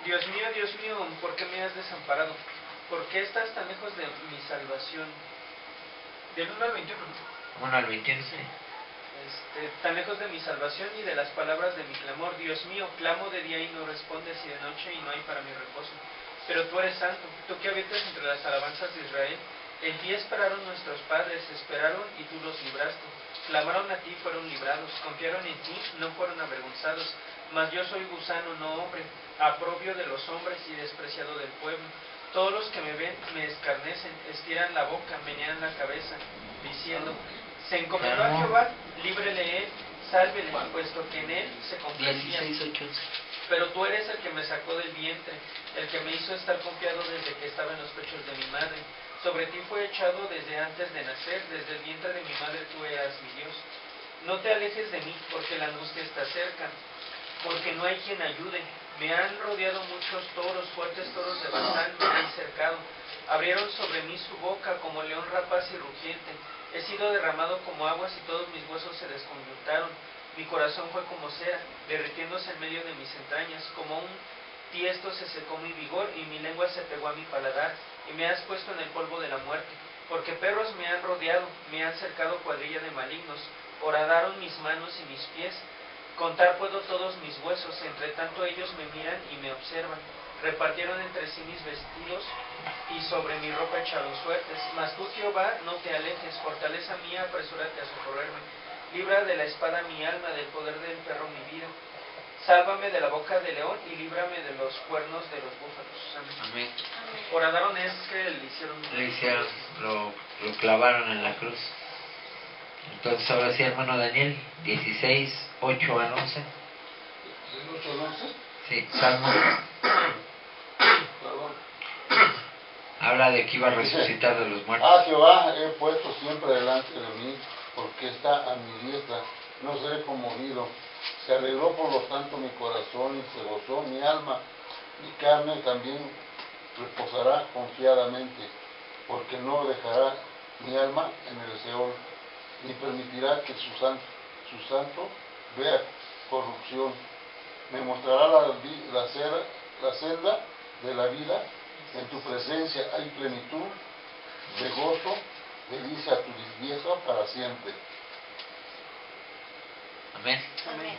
Dios mío, ¿por qué me has desamparado? ¿Por qué estás tan lejos de mi salvación? Del 1 al 21. 1 al 21. Sí. Tan lejos de mi salvación y de las palabras de mi clamor. Dios mío, clamo de día y no respondes, y de noche y no hay para mi reposo. Pero tú eres santo, tú que habitas entre las alabanzas de Israel. En ti esperaron nuestros padres, esperaron y tú los libraste. clamaron a ti, fueron librados, confiaron en ti, no fueron avergonzados. Mas yo soy gusano, no hombre, aprobio de los hombres y despreciado del pueblo. Todos los que me ven me escarnecen, estiran la boca, menean la cabeza, diciendo: se encomendó a Jehová, líbrele él, sálvele, puesto que en él se complacía. Pero tú eres el que me sacó del vientre, el que me hizo estar confiado desde que estaba en los pechos de mi madre. Sobre ti fue echado desde antes de nacer, desde el vientre de mi madre tú eras mi Dios. No te alejes de mí, porque la angustia está cerca, porque no hay quien ayude. Me han rodeado muchos toros, fuertes toros de Basán me han cercado. Abrieron sobre mí su boca como león rapaz y rugiente. He sido derramado como aguas y todos mis huesos se desconyuntaron. Mi corazón fue como cera, derritiéndose en medio de mis entrañas. Como un tiesto se secó mi vigor y mi lengua se pegó a mi paladar. Y me has puesto en el polvo de la muerte. Porque perros me han rodeado, me han cercado cuadrilla de malignos. Horadaron mis manos y mis pies. Contar puedo todos mis huesos, entre tanto ellos me miran y me observan. Repartieron entre sí mis vestidos y sobre mi ropa echaron suertes. Mas tú, Jehová, no te alejes, fortaleza mía, apresúrate a socorrerme. Libra de la espada mi alma, del poder del perro mi vida. Sálvame de la boca del león y líbrame de los cuernos de los búfalos. Amén. Horadaron es que le hicieron, lo clavaron en la cruz. Entonces ahora sí, hermano Daniel, 16, 8 al 11. ¿Del 8 al 11? Sí, Salmo. Perdón. Habla de que iba a resucitar de los muertos. Ah, Jehová he puesto siempre delante de mí, porque está a mi diestra, no seré conmovido. Se alegró por lo tanto mi corazón y se gozó mi alma, mi carne también reposará confiadamente, porque no dejará mi alma en el Seol, ni permitirá que su santo vea corrupción. Me mostrará la senda de la vida, en tu presencia hay plenitud de gozo, delicia a tu diestra para siempre. Amén. Amén.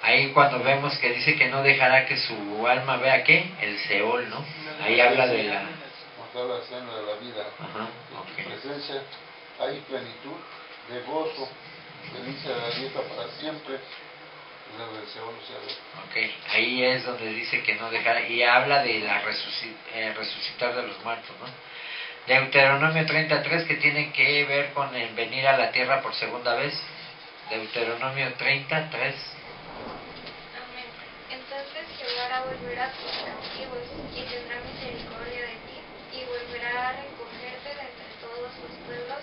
Ahí cuando vemos que dice que no dejará que su alma vea ¿qué? El Seol, ¿no? Ahí habla de la... Mostrar la senda de la vida. Ajá, En tu presencia hay plenitud de gozo, delicia de la dieta para siempre. Del Seol, Ok, ahí es donde dice que no dejará, y habla de la resucitar de los muertos, ¿no? Deuteronomio 33, que tiene que ver con el venir a la tierra por segunda vez. Deuteronomio 33. Amén. Entonces Jehová hará volver a tus cautivos y tendrá misericordia de ti y volverá a recogerte de entre todos los pueblos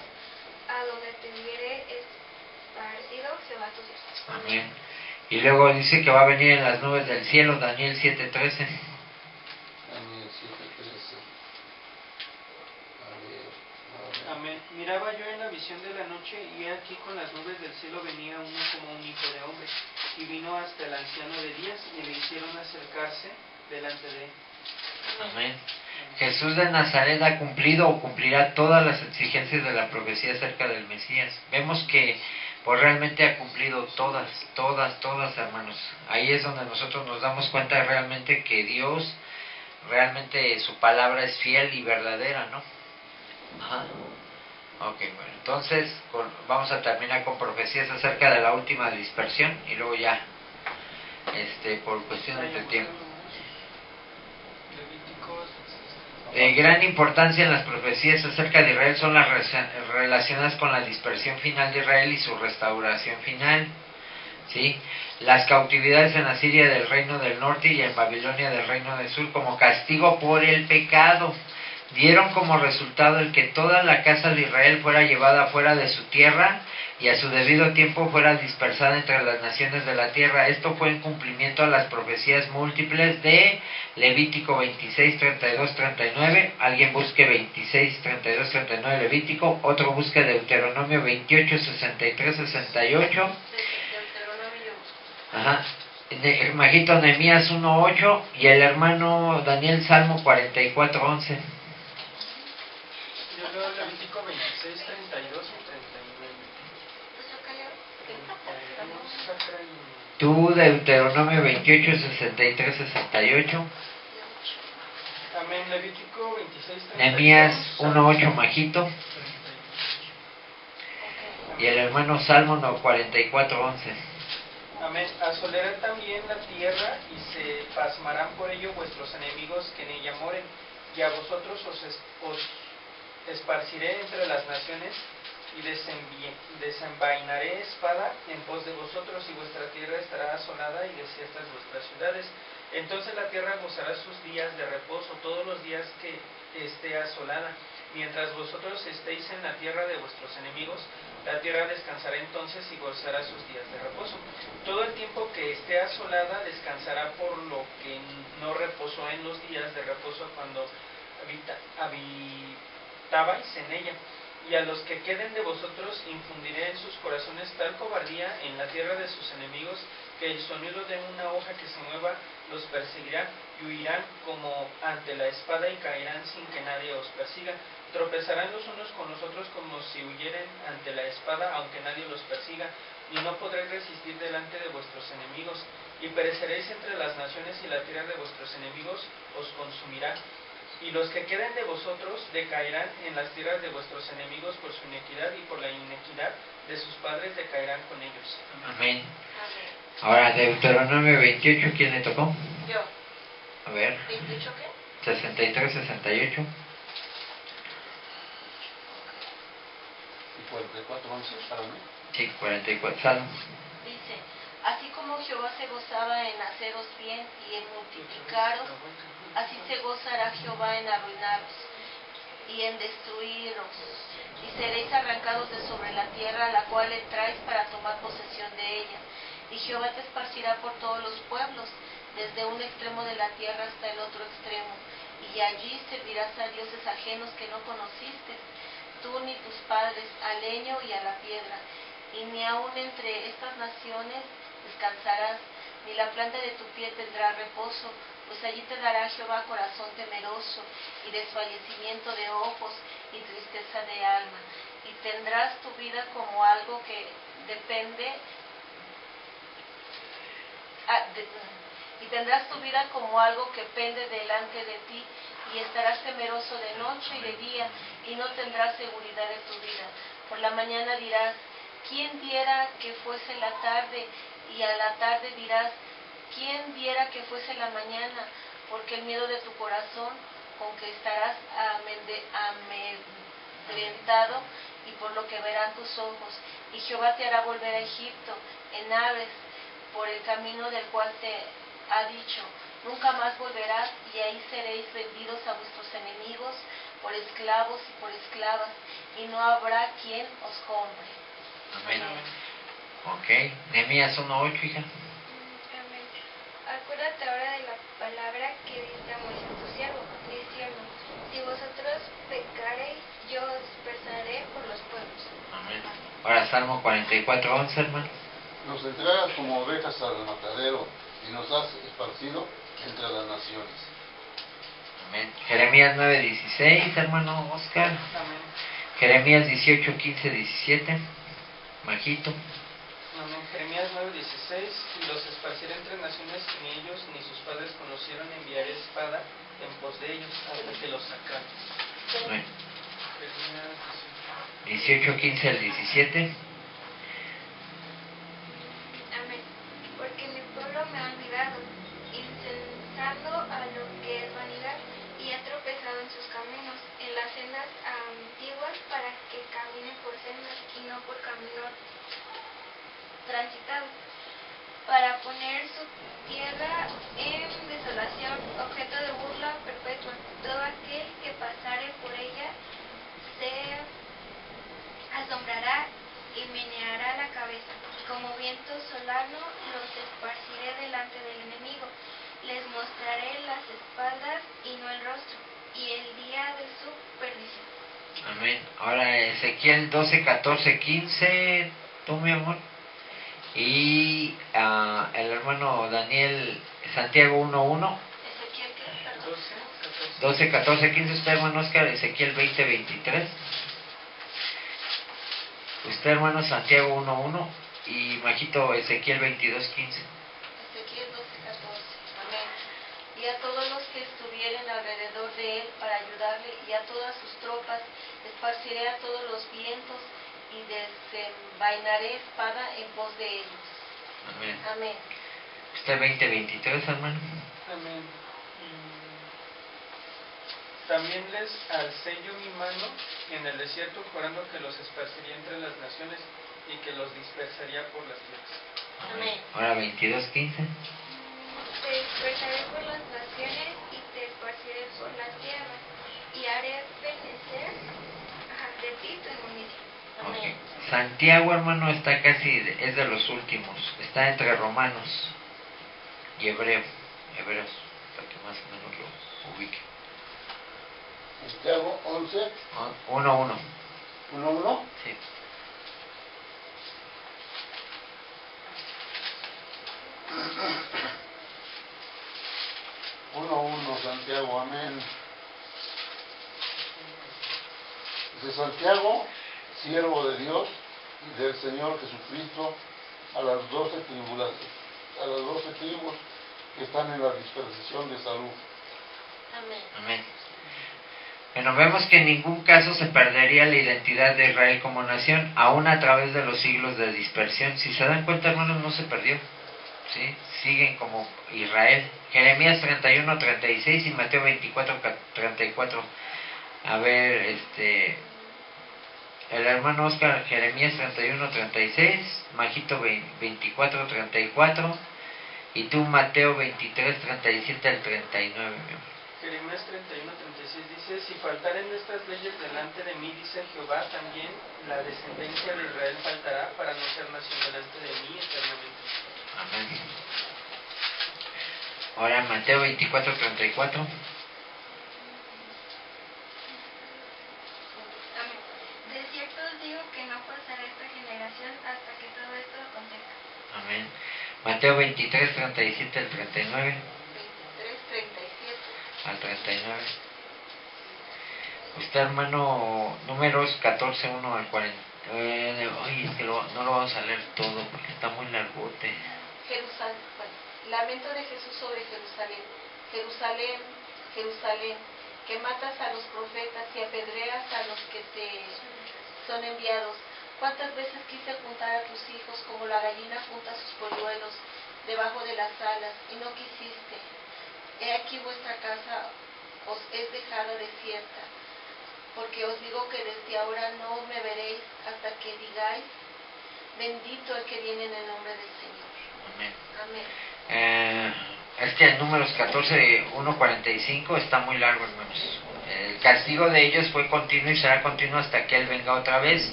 a donde te hubiere esparcido Jehová tu Dios. Amén. Y luego dice que va a venir en las nubes del cielo, Daniel 7:13. Daniel 7:13. Amén. Miraba yo en la visión de la noche, y he aquí con las nubes del cielo venía uno como un hijo de hombre, y vino hasta el anciano de días, y le hicieron acercarse delante de él. Amén. Jesús de Nazaret ha cumplido o cumplirá todas las exigencias de la profecía acerca del Mesías. Vemos que pues realmente ha cumplido todas, hermanos. Ahí es donde nosotros nos damos cuenta realmente que Dios, realmente su palabra es fiel y verdadera, ¿no? Ajá. Ok, bueno, entonces vamos a terminar con profecías acerca de la última dispersión y luego ya, por cuestiones de tiempo. De gran importancia en las profecías acerca de Israel son las relacionadas con la dispersión final de Israel y su restauración final. ¿Sí? Las cautividades en Asiria del reino del norte y en Babilonia del reino del sur como castigo por el pecado dieron como resultado el que toda la casa de Israel fuera llevada fuera de su tierra y a su debido tiempo fuera dispersada entre las naciones de la tierra. Esto fue en cumplimiento a las profecías múltiples de Levítico 26, 32, 39. Alguien busque 26, 32, 39 Levítico. Otro busque Deuteronomio 28, 63, 68. Ajá. El majito Nehemías 1:8 y el hermano Daniel Salmo 44:11. Yo leo Levítico 26, 32 y 39. Tú Deuteronomio 28, 63, 68. Amén. Levítico 26, 32. Nehemías 1:8 majito. Y el hermano Salmo 44:11. Amén. Asolará también la tierra y se pasmarán por ello vuestros enemigos que en ella moren. Y a vosotros os esparciré entre las naciones y desenvainaré espada en pos de vosotros, y vuestra tierra estará asolada y desiertas vuestras ciudades. Entonces la tierra gozará sus días de reposo, todos los días que esté asolada. Mientras vosotros estéis en la tierra de vuestros enemigos, la tierra descansará entonces y gozará sus días de reposo. Todo el tiempo que esté asolada descansará, por lo que no reposó en los días de reposo cuando habitabais en ella. Y a los que queden de vosotros infundiré en sus corazones tal cobardía en la tierra de sus enemigos, que el sonido de una hoja que se mueva los perseguirá, y huirán como ante la espada y caerán sin que nadie os persiga. Tropezarán los unos con los otros como si huyeren ante la espada, aunque nadie los persiga, y no podréis resistir delante de vuestros enemigos, y pereceréis entre las naciones, y la tierra de vuestros enemigos os consumirá. Y los que queden de vosotros decaerán en las tierras de vuestros enemigos por su iniquidad, y por la inequidad de sus padres decaerán con ellos. Amén. Amén. Ahora, Deuteronomio 28, ¿quién le tocó? Yo. A ver, ¿28 qué? 63, 68. Y 44:11 para mí. Sí, 44, Salmo. Dice, así como Jehová se gozaba en haceros bien y en multiplicaros, así se gozará Jehová en arruinaros y en destruiros, y seréis arrancados de sobre la tierra a la cual entráis para tomar posesión de ella. Y Jehová te esparcirá por todos los pueblos, desde un extremo de la tierra hasta el otro extremo, y allí servirás a dioses ajenos que no conociste, tú ni tus padres, al leño y a la piedra, y ni aun entre estas naciones descansarás, ni la planta de tu pie tendrá reposo, pues allí te dará Jehová corazón temeroso, y desfallecimiento de ojos, y tristeza de alma, y tendrás tu vida como algo que depende, y tendrás tu vida como algo que pende delante de ti, y estarás temeroso de noche y de día, y no tendrás seguridad de tu vida. Por la mañana dirás, ¿quién diera que fuese la tarde? Y a la tarde dirás, ¿quién diera que fuese la mañana? Porque el miedo de tu corazón, con que estarás amedrentado, y por lo que verán tus ojos. Y Jehová te hará volver a Egipto en aves, por el camino del cual te ha dicho, nunca más volverás, y ahí seréis vendidos a vuestros enemigos por esclavos y por esclavas, y no habrá quien os compre. Amén. Ok, Nehemías 1:8, hija. Amén. Acuérdate ahora de la palabra que diste a Moisés tu siervo, diciendo, si vosotros pecareis, yo os dispersaré por los pueblos. Amén. Ahora, Salmo 44:11, hermano. Nos entregas como ovejas al matadero y nos has esparcido entre las naciones. Amén. Jeremías 9:16, hermano Oscar. Amén. Jeremías 18:15, 17. Majito. Amén. Jeremías 9:16, y los esparciré entre naciones, ni ellos ni sus padres conocieron, enviaré espada en pos de ellos hasta que los sacaron. Amén. Jeremías 18:15 al 17. Amén. Porque mi pueblo me ha olvidado, incensando a lo que es vanidad, y ha tropezado en sus caminos, en las sendas antiguas, para que camine por sendas y no por camino transitado, para poner su tierra en desolación, objeto de burla perpetua. Todo aquel que pasare por ella se asombrará y meneará la cabeza, y como viento solano los esparciré delante del enemigo. Les mostraré las espaldas y no el rostro, y el día de su perdición. Amén. Ahora Ezequiel 12:14-15, tú, mi amor. Y el hermano Daniel, Santiago 1:1. Ezequiel, ¿qué? Perdón. 12, 14. 12:14-15, usted, hermano Oscar, Ezequiel 20:23. Usted, hermano Santiago 1:1. Y Majito, Ezequiel 22:15. Ezequiel 12:14. Amén. Y a todos los que estuvieren alrededor de él para ayudarle, y a todas sus tropas, esparciré a todos los vientos, y desenvainaré espada en pos de ellos. Amén. Amén. Este 20:23, hermano. Amén. También les alcé yo mi mano en el desierto, jurando que los esparciría entre las naciones y que los dispersaría por las tierras. Amén. Ahora 22:15. Te dispersaré por las naciones y te esparciré por la tierra, y haré fenecer de ti tu inmundicia. Amén. Ok. Santiago, hermano, está casi, es de los últimos. Está entre Romanos y Hebreos, para que más o menos lo ubique. Santiago 11, 1:1. 1:1. Sí. Santiago, amén. De Santiago, siervo de Dios y del Señor Jesucristo, a las 12 tribus que están en la dispersión de salud. Amén. Amén. Bueno, vemos que en ningún caso se perdería la identidad de Israel como nación, aún a través de los siglos de dispersión. Si se dan cuenta, hermanos, no se perdió. ¿Sí? Siguen como Israel. Jeremías 31:36 y Mateo 24:34. A ver, el hermano Oscar, Jeremías 31:36, Majito 24:34 y tú Mateo 23:37 al 39. Jeremías 31:36 dice: si faltaren estas leyes delante de mí, dice Jehová, también la descendencia de Israel faltará, para no ser nación delante de mí eternamente. Amén. Ahora Mateo 24:34. Amén. De cierto os digo que no pasará esta generación hasta que todo esto acontezca. Amén. Mateo 23:37 al 39. 23:37 Al 39. Usted, hermano, números 14:1 al 40. Oye, es que no lo vamos a leer todo porque está muy largote. Jerusalén. Bueno, lamento de Jesús sobre Jerusalén. Jerusalén, Jerusalén, que matas a los profetas y apedreas a los que te son enviados. ¿Cuántas veces quise juntar a tus hijos como la gallina junta sus polluelos debajo de las alas, y no quisiste? He aquí vuestra casa os es dejada desierta, porque os digo que desde ahora no me veréis hasta que digáis: bendito el que viene en el nombre del Señor. Amén. Amén. Es que el números 14:1-45 está muy largo, hermanos. El castigo de ellos fue continuo y será continuo hasta que Él venga otra vez.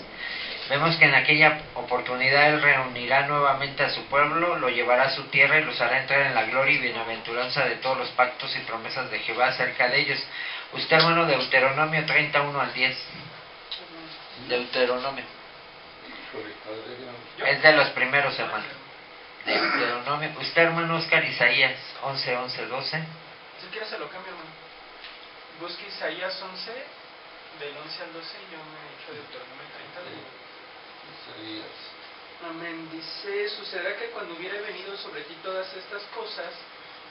Vemos que en aquella oportunidad Él reunirá nuevamente a su pueblo, lo llevará a su tierra y los hará entrar en la gloria y bienaventuranza de todos los pactos y promesas de Jehová acerca de ellos. Usted, hermano, Deuteronomio 31 al 10. Deuteronomio. Es de los primeros, hermano. Deuteronomio. Usted, hermano Oscar, Isaías 11, 11, 12. Si quieres se lo cambio, hermano. Busque Isaías 11, del 11 al 12, yo me he hecho Deuteronomio 30. Isaías. Amén. Dice: sucederá que cuando hubiere venido sobre ti todas estas cosas,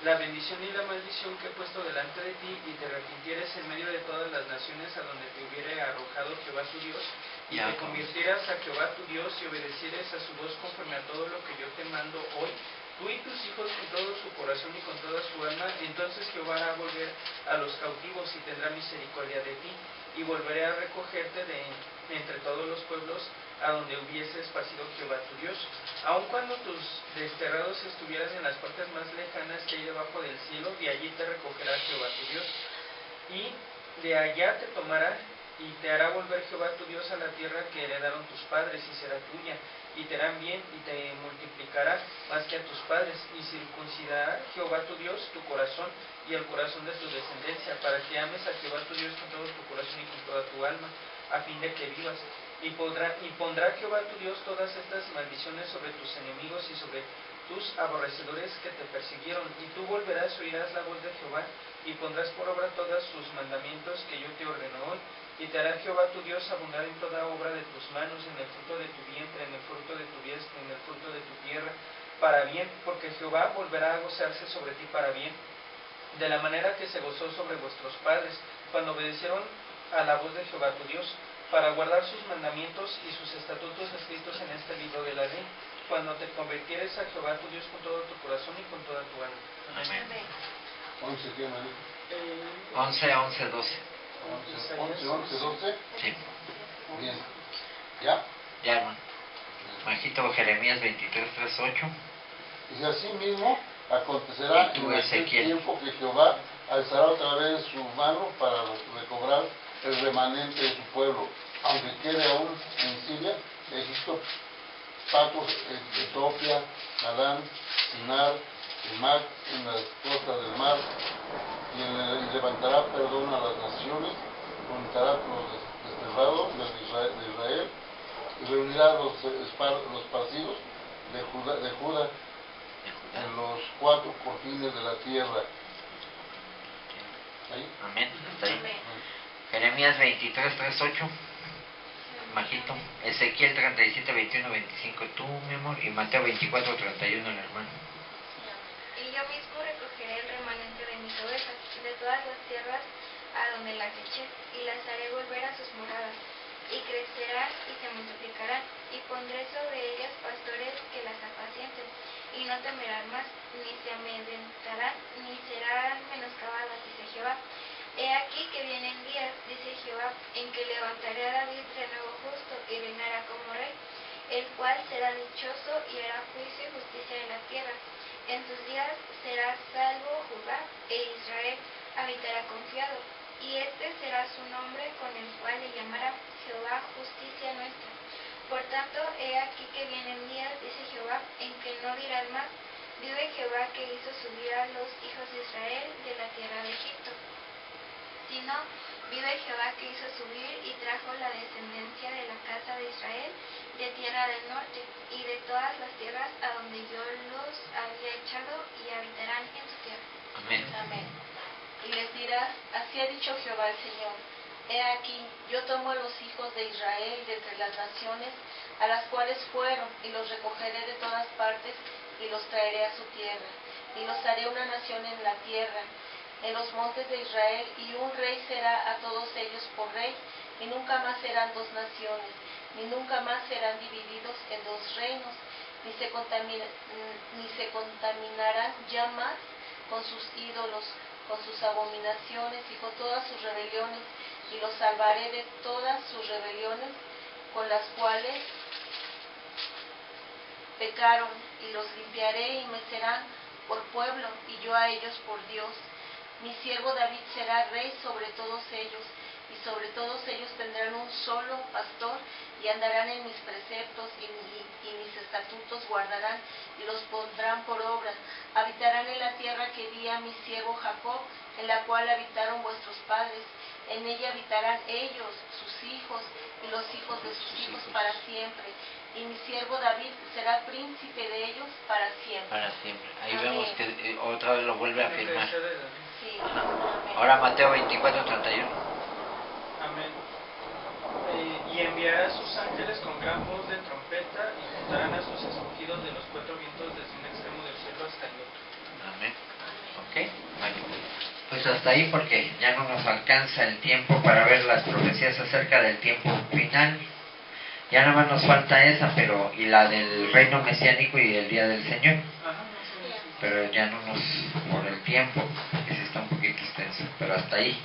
la bendición y la maldición que he puesto delante de ti, y te arrepintieres en medio de todas las naciones a donde te hubiere arrojado Jehová tu Dios, y te convirtieras a Jehová tu Dios y obedecieres a su voz conforme a todo lo que yo te mando hoy, tú y tus hijos con todo su corazón y con toda su alma, entonces Jehová hará volver a los cautivos y tendrá misericordia de ti, y volveré a recogerte de entre todos los pueblos a donde hubiese esparcido Jehová tu Dios. Aun cuando tus desterrados estuvieras en las partes más lejanas que hay debajo del cielo, de allí te recogerá Jehová tu Dios, y de allá te tomará y te hará volver Jehová tu Dios a la tierra que heredaron tus padres, y será tuya, y te harán bien, y te multiplicará más que a tus padres, y circuncidará Jehová tu Dios tu corazón y el corazón de tu descendencia, para que ames a Jehová tu Dios con todo tu corazón y con toda tu alma, a fin de que vivas. Y pondrá Jehová tu Dios todas estas maldiciones sobre tus enemigos y sobre tus aborrecedores que te persiguieron, y tú volverás y oirás la voz de Jehová, y pondrás por obra todos sus mandamientos que yo te ordeno hoy, y te hará Jehová tu Dios abundar en toda obra de tus manos, en el fruto de tu vientre, en el fruto de tu diestra, en el fruto de tu tierra, para bien, porque Jehová volverá a gozarse sobre ti para bien, de la manera que se gozó sobre vuestros padres, cuando obedecieron a la voz de Jehová tu Dios. para guardar sus mandamientos y sus estatutos escritos en este libro de la ley, cuando te convirtieres a Jehová tu Dios con todo tu corazón y con toda tu alma. Amén. 11, ¿qué me dijo? 11, 11, 12. 11, 12. Sí, Bien. ¿Ya? ya hermano. Majito, Jeremías 23, 3, 8. Y así mismo acontecerá Y tú, en aquel Ezequiel. tiempo que Jehová alzará otra vez su mano para recobrar el remanente de su pueblo, aunque quede aún en Siria, Egipto, Pacos, Etiopía, Adán, Sinar, Mar, en las costas del mar, y levantará perdón a las naciones, juntará los desterrados de Israel, y reunirá los esparcidos de Judá en los 4 confines de la tierra. ¿Ahí? Amén. Hasta ahí. Amén. Jeremías 23, 3, 8. Majito. Ezequiel 37, 21, 25. Tú, mi amor. Y Mateo 24, 31, el hermano. Y yo mismo recogeré el remanente de mis ovejas de todas las tierras a donde las eché, y las haré volver a sus moradas, y crecerán y se multiplicarán, y pondré sobre ellas pastores que las apacienten, y no temerán más, ni se amedrentarán, ni serán menoscabadas, dice Jehová. He aquí que vienen días, dice Jehová, en que levantaré a David de nuevo justo, y reinará como rey, el cual será dichoso y hará juicio y justicia en la tierra. En sus días será salvo Judá, e Israel habitará confiado, y este será su nombre con el cual le llamará Jehová justicia nuestra. Por tanto, he aquí que vienen días, dice Jehová, en que no dirán más, vive Jehová que hizo subir a los hijos de Israel de la tierra de Egipto, sino vive Jehová que hizo subir y trajo la descendencia de la casa de Israel de tierra del norte y de todas las tierras a donde yo los había echado, y habitarán en su tierra. Amén. Amén. Y les dirás, así ha dicho Jehová el Señor, he aquí, yo tomo a los hijos de Israel de entre las naciones a las cuales fueron, y los recogeré de todas partes, y los traeré a su tierra, y los haré una nación en la tierra, en los montes de Israel, y un rey será a todos ellos por rey, y nunca más serán 2 naciones, ni nunca más serán divididos en 2 reinos, ni se contaminarán ya más con sus ídolos, con sus abominaciones y con todas sus rebeliones, y los salvaré de todas sus rebeliones con las cuales pecaron, y los limpiaré y me serán por pueblo, y yo a ellos por Dios. Mi siervo David será rey sobre todos ellos, y sobre todos ellos tendrán un solo pastor, y andarán en mis preceptos, y mis estatutos guardarán, y los pondrán por obra. Habitarán en la tierra que di a mi siervo Jacob, en la cual habitaron vuestros padres. En ella habitarán ellos, sus hijos, y los hijos de sus hijos para siempre. Y mi siervo David será príncipe de ellos para siempre. Para siempre. Ahí Amén. vemos que otra vez lo vuelve a afirmar. Sí. Amén. Ahora Mateo 24, 31. Amén. Y enviará a sus ángeles con gran voz de trompeta, y juntarán a sus escogidos de los 4 vientos desde un extremo del cielo hasta el otro. Amén. Ok, bueno. Pues hasta ahí, porque ya no nos alcanza el tiempo para ver las profecías acerca del tiempo final. Ya nada más nos falta esa, pero y la del reino mesiánico y el día del Señor. Ajá, Pero ya no nos, por el tiempo, que sí está un poquito extenso, pero hasta ahí.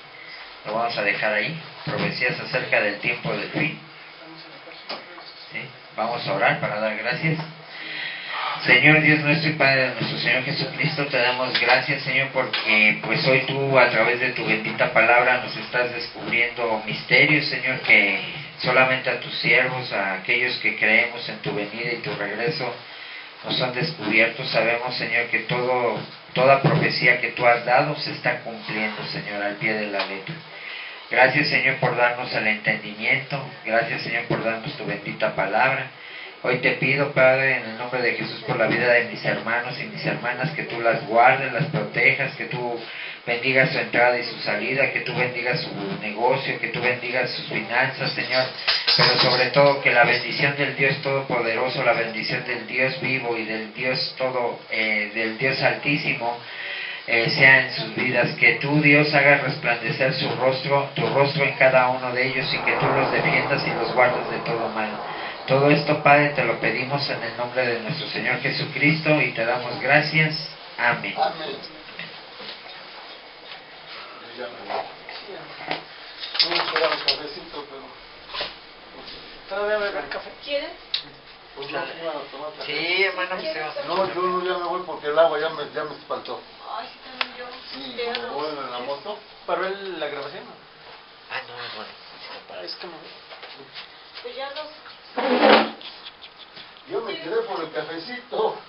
Lo vamos a dejar ahí. Profecías acerca del tiempo del fin. ¿Sí? Vamos a orar para dar gracias. Señor Dios nuestro y Padre de nuestro Señor Jesucristo, te damos gracias, Señor, porque pues hoy tú a través de tu bendita palabra nos estás descubriendo misterios, Señor, que solamente a tus siervos, a aquellos que creemos en tu venida y tu regreso, nos han descubierto. Sabemos, Señor, que toda profecía que tú has dado se está cumpliendo, Señor, al pie de la letra. Gracias, Señor, por darnos el entendimiento. Gracias, Señor, por darnos tu bendita palabra. Hoy te pido, Padre, en el nombre de Jesús, por la vida de mis hermanos y mis hermanas, que tú las guardes, las protejas, que tú bendigas su entrada y su salida, que tú bendigas su negocio, que tú bendigas sus finanzas, Señor, pero sobre todo que la bendición del Dios Todopoderoso, la bendición del Dios vivo y del Dios del Dios Altísimo, sea en sus vidas, que tú, Dios, hagas resplandecer tu rostro en cada uno de ellos, y que tú los defiendas y los guardes de todo mal. Todo esto, Padre, te lo pedimos en el nombre de nuestro Señor Jesucristo, y te damos gracias. Amén. Amén. No me esperaba un cafecito, pero... ¿Todavía beber café? ¿Quieres? Pues ya iban a tomar café. Sí, hermano, pues, No, yo no, ya me voy porque el agua ya me espantó. Ay, sí, también yo. Sí, Pero- como voy en la moto. ¿Para ver la grabación? Ah, no, bueno. Es que no. Pues ya los... Yo me quedé por el cafecito.